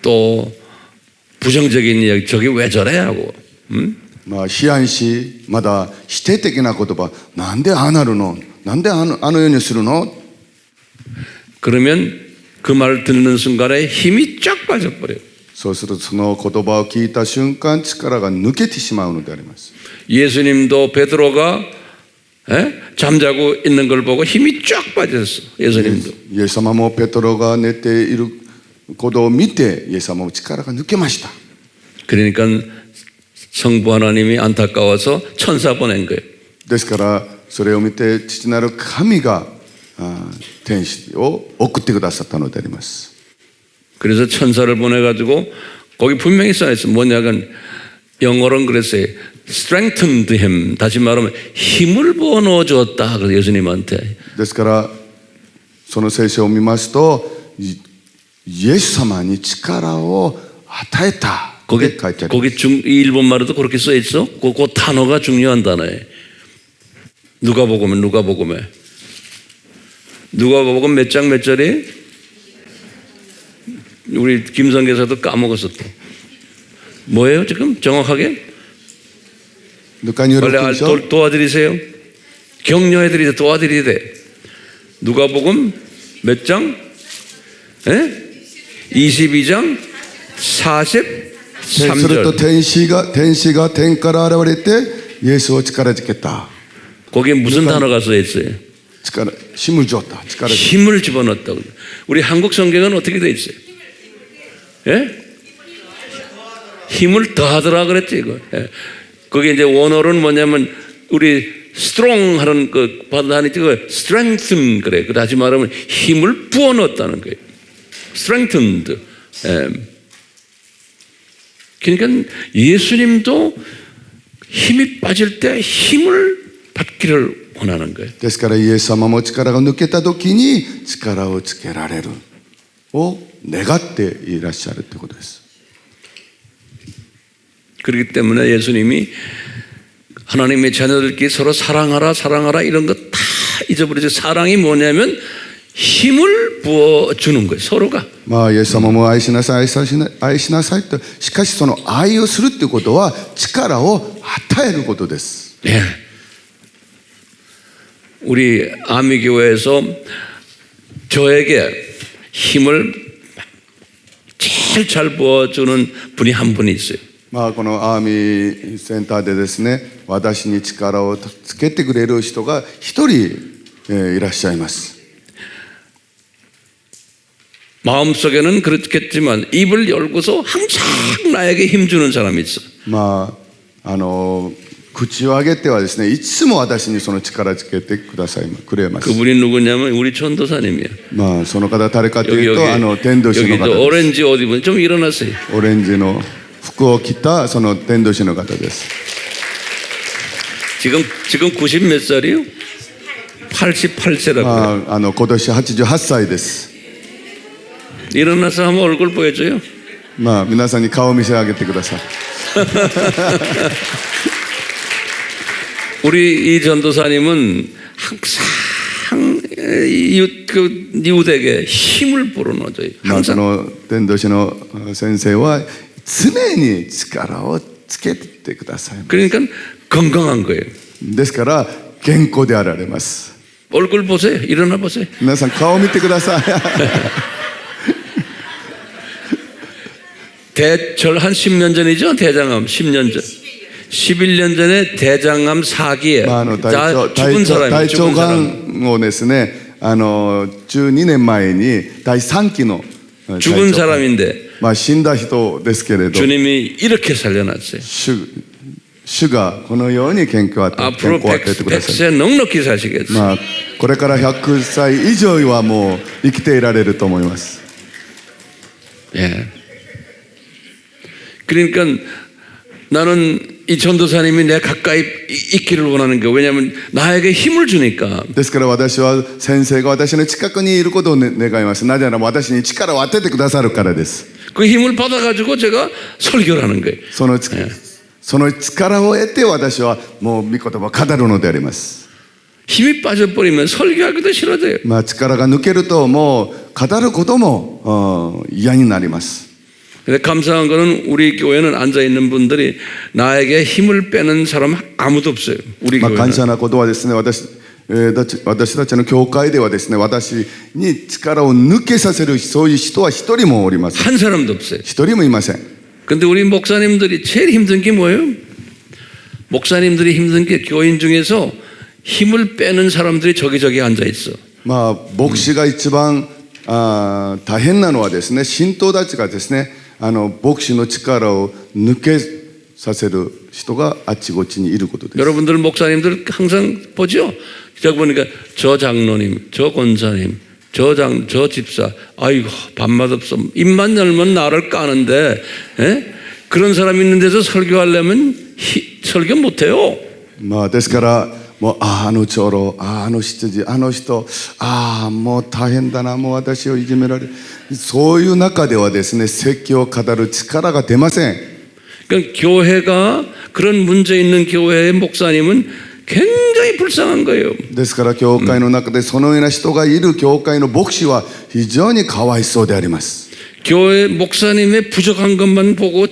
A: 또 부정적인 이야기 저게 왜 저래 하고
B: まあ批判し、まだ否定的な言葉、なんでああなるの？なんであのようにするの？
A: 그러면 그 말을 듣는 순간에 힘이 쫙 빠져버려요.
B: そうするとその言葉を聞いた瞬間力が抜けてしまうのであります。
A: 예수님도 베드로가 잠자고 있는 걸 보고 힘이 쫙 빠졌어. 예수님도.
B: イエス様もペトロが寝ていることを見てイエス様も力が抜けました。
A: 그러니까 성부 하나님이 안타까워서 천사 보낸 거예요.
B: ですからそれを見て父なる神が天使を送ってくださったのであります。
A: 그래서 천사를 보내가지고 거기 분명히 써있어. 뭐냐면 영어로는 그랬어요. strengthened him. 다시 말하면 힘을 부어 넣어 주었다. 그래서 예수님한테.
B: ですからその聖書を見ますとイエス様に力を与えた。
A: 거기
B: 이
A: 일본말에도 그렇게 써 있어. 그 단어가 중요한 단어예요. 누가복음에 누가복음 몇 장 몇 절이? 우리 김성계사도 까먹었어 또. 뭐예요 지금 정확하게? 빨리 도와드리세요. 격려해드리세요. 도와드리야 돼. 누가복음 몇 장? 22장 43절.
B: すると天使が天から現れてイエスを力づけた。
A: 거기에 무슨 단어가 써 있어요?
B: 힘을 줬다.
A: 힘을 집어넣었다고. 우리 한국 성경은 어떻게 돼 있어요? 예? 힘을 더하더라 그랬지 이거. 예. 거기 이제 원어로는 뭐냐면 우리 strong 하는 그 받아니 그 strengthen 그래. 그 다시 말하면 힘을 부어 넣었다는 거예요. strengthened. 예. 그러니까 예수님도 힘이 빠질 때 힘을 받기를 원하는 거예요.
B: ですからイエス様も力が抜けた時に力をつけられるを願っていらっしゃるということです。
A: 그렇기 때문에 예수님이 하나님의 자녀들끼리 서로 사랑하라 이런 거 다 잊어버리죠. 사랑이 뭐냐면 힘을 부어주는 거예요. 서로가.
B: まあイエス様も愛しなさいと。しかしその愛をするということは力を与えることです。
A: 네. 우리 아미교회에서 저에게 힘을 제일 잘 부어주는 분이 한 분이 있어요.
B: まあこのアーミーセンターでですね、私に力をつけてくれる人が一人いらっしゃいます。
A: 마음속에는 그렇겠지만 입을 열고서 항상 나에게 힘주는 사람이 있어.
B: まあ口を開けてはですね、いつも私にその力つけてくれます。
A: 그분이 누구냐면 우리 전도사님이야.
B: まあその方誰かというと伝道師の方です。
A: 오렌지 옷 입은 좀 일어나세요.
B: オレンジの服を着たその伝道師の方です。
A: 지금 90 몇 살이요? 88세라고요.
B: まあ今年88歳です。
A: 일어나서 한번 얼굴 보여줘요.
B: まあ皆さんに顔を見せ上げてください。
A: 우리 이 전도사님은 항상 이웃에게 힘을 불어넣어줘요.
B: まあそ
A: 항상.
B: の伝道師の先生は常に力をつけてください。
A: 그러니까 건강한 거예요.
B: ですから健康であられます。
A: 얼굴 보세요. 일어나 보세요.
B: 皆さん顔を見てください。
A: 대철 한 10년 전이죠. 대장암 10년 전. 11년 전에 대장암 4기에
B: まあ
A: 죽은
B: 大
A: 사람이
B: 腸がんをですね12年前に第3期の
A: 죽은 사람인데
B: まあ死んだ人ですけれど
A: 주님이 이렇게 살려놨어요.
B: 主がこのように健康を与え
A: 앞으로
B: てください。
A: 100세 넉넉히 사시겠어요.
B: まあこれから100歳以上はもう生きていられると思います。
A: 예. 그러니까 나는 이 전도사님이 내 가까이 있기를 원하는 게 왜냐하면 나에게 힘을 주니까.
B: ですから私は先生が私の近くにいることを願います。なぜなら私に力を与えてくださるからです。
A: 그 힘을 받아가지고 제가 설교를 하는 거예요.
B: その力を得て私はもう御言葉を語るのであります。
A: 힘이 빠져버리면 설교하기도 싫어져요.
B: まあ力が抜けるともう語ることも嫌になります。
A: 근데 감사한 거는 우리 교회는 앉아 있는 분들이 나에게 힘을 빼는 사람 아무도 없어요. 우리
B: まあ感
A: 교회는.
B: 謝なことはですね、私たちの教会ではですね、私に力を抜けさせるそういう人は一人もおりません。
A: 한 사람도 없어요.
B: 一人もいません。
A: 근데 우리 목사님들이 제일 힘든 게 뭐예요? 목사님들이 힘든 게 교인 중에서 힘을 빼는 사람들이 저기 앉아 있어.
B: まあ牧師が一番大変なのはですね、信徒たちがですね、牧師の力を抜けさせる人があっちこっちにいることです。
A: 여러분들 목사님들 항상 보죠? 제가 보니까 저 장로님, 저 권사님, 저 집사, 아이고 밥맛 없어. 입만 열면 나를 까는데, 에? 그런 사람 있는 데서 설교하려면 설교 못해요.
B: まあですからもう長老、執事、人、もう大変だな、もう私をいじめられる、そういう中ではですね、説教を語る力が出ません。
A: 그러니까 교회가 그런 문제 있는 교회의 목사님은 굉장히 불쌍한 거예요.
B: ですから教会の中でそのような人がいる教会の牧師は非常にかわいそうであります。
A: 교회 목사님의 부족한 것만 보고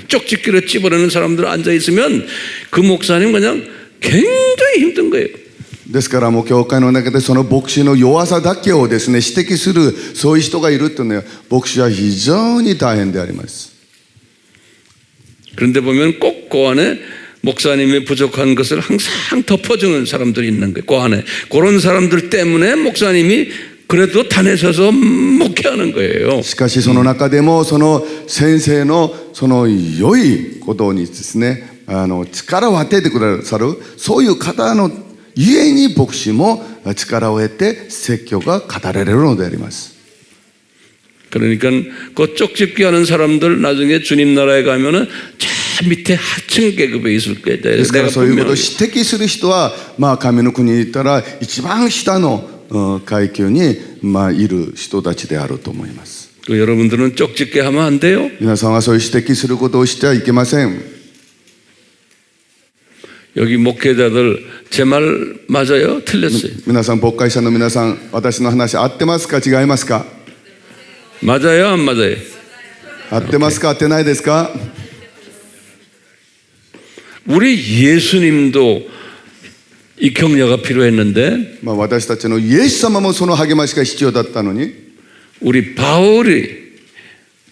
A: 쪽집기로 찝어내는 사람들 앉아 있으면 그 목사님 그냥 굉장히 힘든 거예요.
B: ですからもう教会の中でその牧師の弱さだけをですね指摘するそういう人がいるというのは牧師は非常に大変であります。
A: 그런데 보면 꼭 그 안에 목사님의 부족한 것을 항상 덮어주는 사람들이 있는 거예요. 그 안에 그런 사람들 때문에 목사님이 그래도 단에 서서 목회하는 거예요.
B: しかしその中でもその先生のその良いことにですね力を与えてくださるそういう方のゆえに牧師も力を得て説教が語られるのであります。
A: 그러니까 그 쪽집기 하는 사람들 나중에 주님 나라에 가면은 저 밑에 하층 계급에 있을 거예요.
B: ですから
A: 내가
B: そういうことを
A: 분명히
B: 指摘する人はまあ神の国に行ったら一番下の階級にまあいる人たちであると思います。
A: 그 여러분들은 쪽집게 하면 안 돼요.
B: 皆さんはそういう指摘することをしてはいけません。
A: 여기 목회자들 제 말 맞아요? 틀렸어요?
B: 皆さん牧会者の皆さん私の話合ってますか違いますか
A: 맞아요? 안 맞아요?
B: 合ってますか合ってないですか
A: 우리 예수님도 이 격려가 필요했는데
B: まあ私たちのイエス様もその励ましが必要だったのに
A: 우리 바울이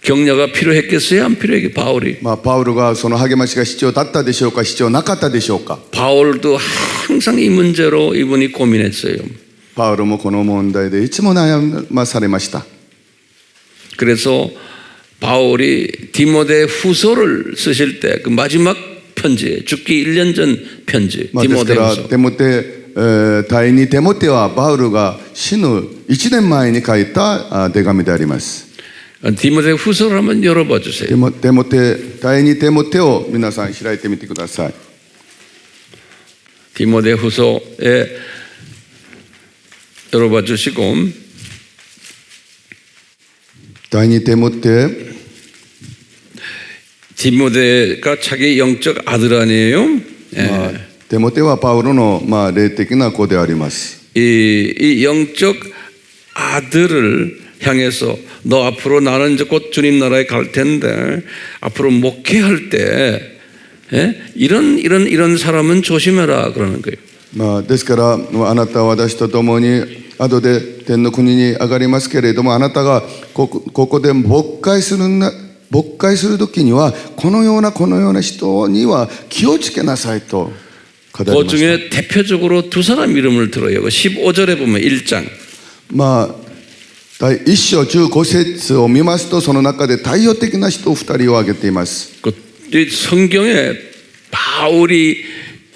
A: 격려가 필요했겠어요? 안 필요했겠어요? 바울이
B: まあパウロがその励ましが必要だったでしょうか必要なかったでしょうか
A: 바울도 항상 이 문제로 이분이 고민했어요.
B: パウロもこの問題でいつも悩まされました。
A: 그래서 바울이 디모데 후서를 쓰실 때 그 마지막 편지 죽기 1년 전 편지
B: まあですか
A: 디모데
B: ら
A: 후서
B: 第2テモテはパウロが死ぬ1年前に書いた手紙であります。
A: 디모데 후서를 한번 열어봐 주세요.
B: 第2テモテを皆さん開いてみてください。
A: 디모데 후서에 열어봐 주시고
B: 第2テモテ
A: 디모데가 자기 영적 아들 아니에요?
B: まあテモテはパウロのまあ霊的な子であります。
A: 이 영적 아들을 향해서 너 앞으로 나는 이제 곧 주님 나라에 갈 텐데 앞으로 목회할 때 이런 사람은 조심해라 그러는 거예요.
B: まあですからあなたは私と共に後で天の国に上がりますけれどもあなたがここで牧会する時にはこのような人には気をつけなさいと語りま
A: 그
B: した。
A: 중에 대표적으로 두 사람 이름을 들어요. 15절에 보면 1장
B: まあ第1章15節を見ますと、その中で代表的な人2人を挙げています。
A: 이 성경에 바울이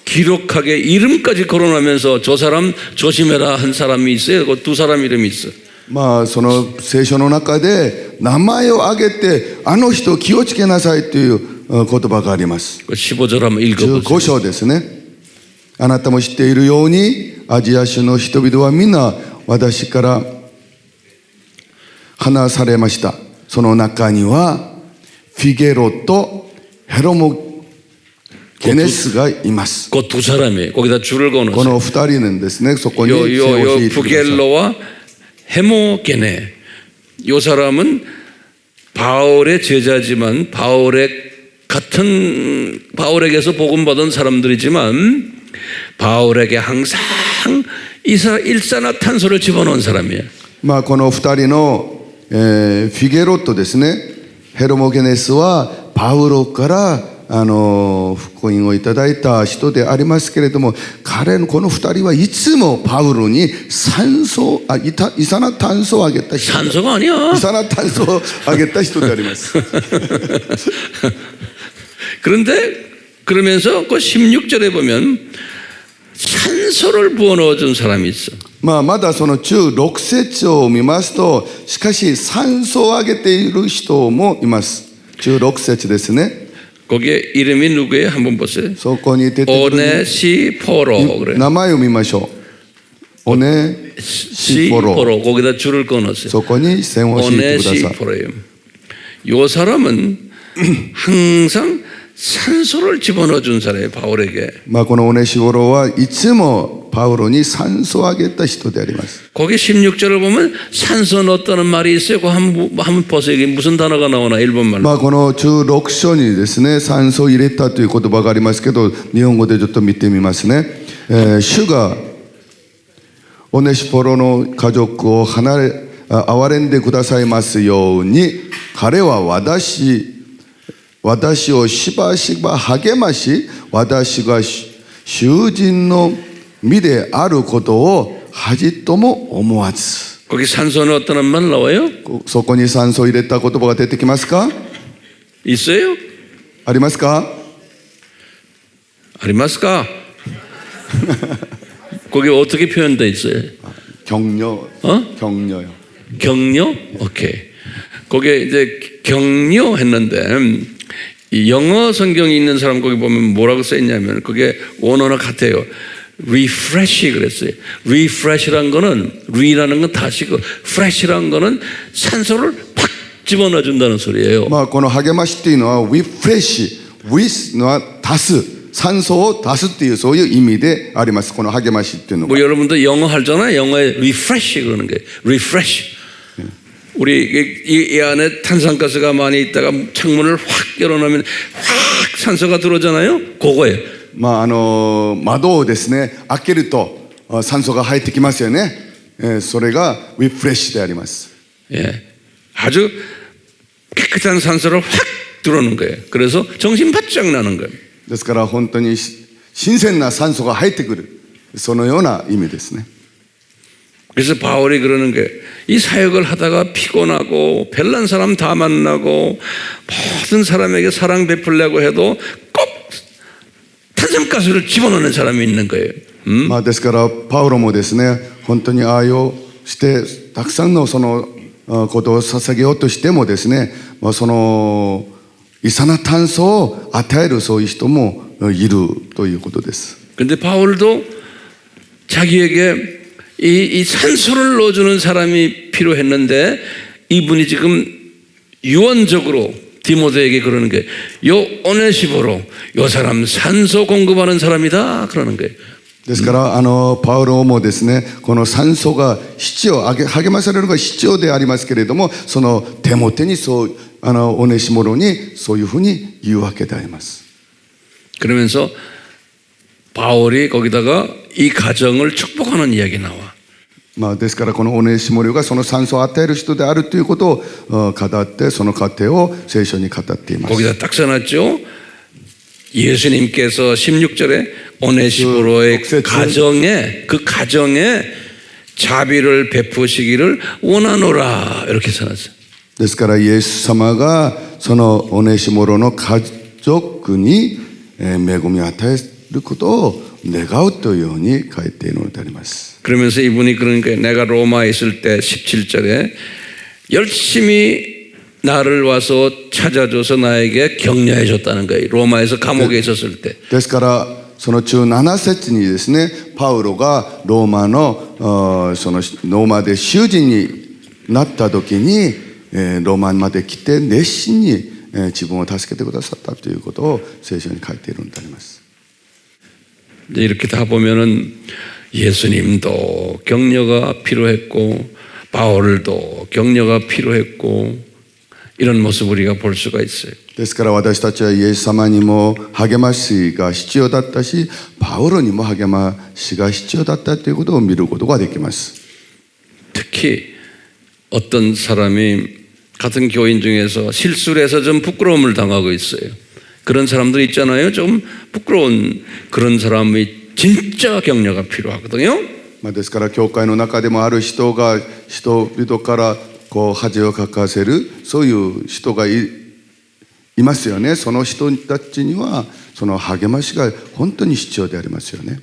A: 기록하게 이름까지 거론하면서 저 사람 조심해라 한 사람이 있어요. 그 두 사람 이름이 있어.
B: まあその聖書の中で名前を挙げてあの人を気をつけなさいという言葉があります。
A: 그 15절 한번 읽어보세요.
B: 15章ですね。あなたも知っているようにアジア種の人々は皆私から離されました。その中にはフィゲロとヘロモゲネスがいます。
A: 그 두 사람이에요. 거기다 줄을
B: こ
A: 그어놓으세요.
B: の2人ですね。そこに
A: 요
B: 線を引いてください。
A: 부겔로와 헤모게네. 요 사람은 바울의 제자지만 바울에게서 복음 받은 사람들이지만 바울에게 항상 일산화탄소를 집어넣은 사람이에요.
B: まあこの2人のフィゲロとですね、ヘロモゲネスはパウロから福音をいただいた人でありますけれども、彼のこの2人はいつもパウロにイ酸化炭素をあげた人、
A: 산소가 아니야.
B: イ酸化炭素をあげた人であります。
A: 그런데 그러면서 그 16절에 보면 산소를 부어 넣어준 사람이 있어.
B: まあまだその16節を見ますと、しかし酸素をあげている人もいます。16節ですね。
A: 거기에 이름이 누구예요? 한번 보세요.
B: そこに出てくる
A: 오네시포로 그래.
B: 名前を見ましょう。オネシポロ。
A: 시포로 거기다 줄을 그어놨어요.
B: そこに線を引いてください。
A: 오네시포로예요. 요 사람은 항상 산소를 집어넣어준 사람이에요. 바울에게.
B: まあこのオネシポロはいつもパウロに酸素をあげた人であります。
A: 거기 16절을 보면 산소 넣었다는 말이 있어요. 그거 한번 보세요. 이게 무슨 단어가 나오나 일본말로.
B: まあこの16章にですね、酸素を入れたという言葉がありますけど、日本語でちょっと見てみますね。主がオネシポロの家族を憐れんでくださいますように、彼は私をしばしば励まし、私が囚人の身であることを恥とも思わず。
A: 거기 산소 넣었다는 말 나와요?
B: そこに酸素を入れた言葉が出てきますか？
A: 있어요?
B: ありますか？
A: 아리마스까? 거기 어떻게 표현돼 있어요?
B: 격려.
A: 어?
B: 격려요.
A: 격려? 오케이. 거기에 이제 격려했는데 이 영어 성경이 있는 사람 거기 보면 뭐라고 써 있냐면 그게 원어나 같아요. refresh 그랬어요. refresh란 거는 re라는 건 다시고 fresh란 거는 산소를 팍 집어넣어 준다는 소리예요.
B: まあこの励ましっていうのは refresh with のは足す、酸素を足すっていうそういう意味であります。この励ましっていうのは。
A: 뭐 여러분도 영어 하잖아요. 영어에 refresh 그러는 게 refresh. 우리 이 안에 탄산가스가 많이 있다가 창문을 확 열어놓으면 확 산소가 들어오잖아요. 그거예요.
B: まあ窓をですね開けると酸素が入ってきますよね。それが refresh であります。
A: 예, 아주 깨끗한 산소를 확 들어오는 거예요. 그래서 정신 바짝 나는 거예요.
B: ですから本当に新鮮な酸素が入ってくる、そのような意味ですね。
A: 그래서 바울이 그러는 게 이 사역을 하다가 피곤하고 별난 사람 다 만나고 모든 사람에게 사랑 베풀려고 해도 꼭 탄산가스를 집어넣는 사람이 있는 거예요.
B: まあですからパウロもですね、本当に愛をしてたくさんのそのことを捧げようとしてもですね、まあそのイ酸化炭素を与えるそういう人もいるということです。
A: 근데 바울도 자기에게 이 산소를 넣어주는 사람이 필요했는데 이분이 지금 유언적으로 디모데에게 그러는 게 요 오네시보로 요 사람 산소 공급하는 사람이다 그러는 거예요.
B: ですからパウロもですね、この酸素が必要、励まされるのが必要でありますけれども、その手も手にそうオネシモロにそういうふうに言うわけであります。
A: 그러면서 바울이 거기다가 이 가정을 축복하는 이야기 나와.
B: まあですからこのオネシモロがその酸素を与える人であるということを語って、その過程を聖書に語っています。
A: 거기다 딱 써놨죠. 예수님께서 16절에 오네시보로의 가정에 자비를 베푸시기를 원하노라 이렇게 써놨어요.
B: ですからイエス様がそのオネシモロの家族に恵みを与えることを願うというように書いているのであります。
A: 그러면서 이분이 그러니까 내가 로마에 있을 때 17절에 열심히 나를 와서 찾아줘서 나에게 격려해 줬다는 거예요. 로마에서 감옥에 있었을 때.
B: ですからその17節にですね、パウロがローマのそのローマで囚人になった時にローマまで来て熱心に自分を助けてくださったということを聖書に書いているのであります。
A: 이제 이렇게 다 보면은 예수님도 격려가 필요했고 바울도 격려가 필요했고 이런 모습 우리가 볼 수가 있어요.
B: ですから私たちはイエス様にも励ましが必要だったし、パウロにも励ましが必要だったということを見ることができます。
A: 특히 어떤 사람이 같은 교인 중에서 실수를 해서 좀 부끄러움을 당하고 있어요. 그런 사람들 있잖아요. 좀 부끄러운 그런 사람이 진짜 격려가 필요하거든요.
B: ですから教会の中でもある人が人々からこう恥をかかせるそういう人がいますよね。その人たちにはその励ましが本当に必要でありますよね。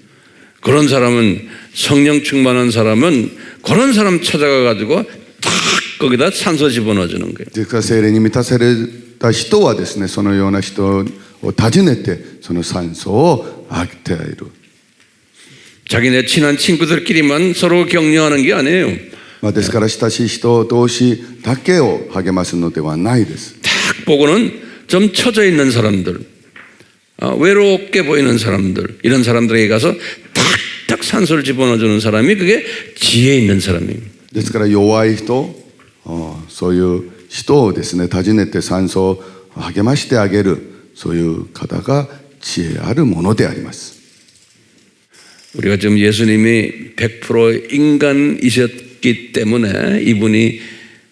A: 그런 사람은 성령 충만한 사람은 그런 사람 찾아가 가지고 탁 거기다 산소 집어넣어주는 거예요.
B: ですから聖霊に満たされた人はですね、そのような人を訪ねてその酸素をあげている。
A: 자기네 친한 친구들끼리만 서로 격려하는 게 아니에요.
B: ですから親しい人同士だけを励ますのではないです。
A: 딱 보고는 좀 처져 있는 사람들, 외롭게 보이는 사람들 이런 사람들에게 가서 탁탁 산소를 집어넣어주는 사람이 그게 지혜 있는 사람입니다.
B: ですから弱い人、そういう人をですね訪ねて酸素を励ましてあげるそういう方が知恵あるものであります。
A: 우리가 지금 예수님이 100% 인간이셨기 때문에 이분이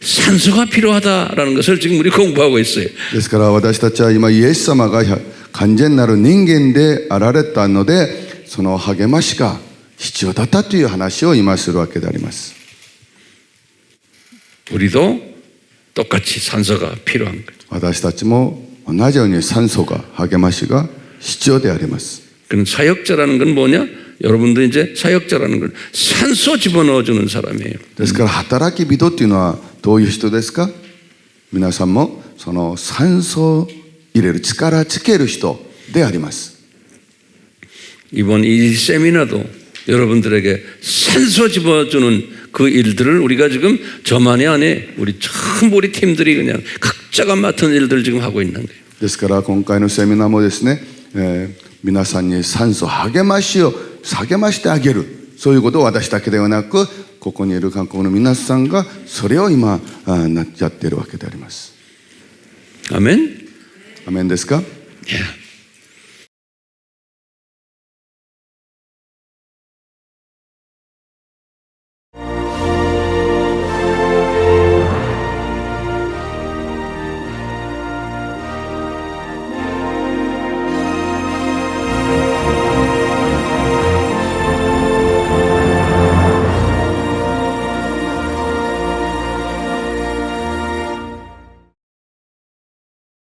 A: 산소가 필요하다라는 것을 지금 우리 공부하고 있어요.
B: ですから私たちは今イエス様が完全なる人間であられたのでその励ましが必要だったという話を今するわけであります。
A: 우리도 똑같이 산소가 필요한 거죠.
B: 私たちも同じように酸素が励ましが必要であります。
A: 그럼 사역자라는 건 뭐냐? 여러분도 이제 사역자라는 건 산소 집어넣어주는 사람이에요.
B: ですから働き人っていうのはどういう人ですか？皆さんもその酸素を入れる力つける人であります。
A: 이번 이 세미나도 여러분들에게 산소 집어주는 그 일들을 우리가 지금 저만이 아니에요. 우리 전부 우리 팀들이 그냥 각자가 맡은 일들 지금 하고 있는 거예요.
B: ですから今回のセミナーもですね、皆さんに酸素励ましを励ましてあげるそういうことを私だけではなくここにいる韓国の皆さんがそれを今やっているわけであります。
A: 아멘?
B: アメンですか？
A: 예.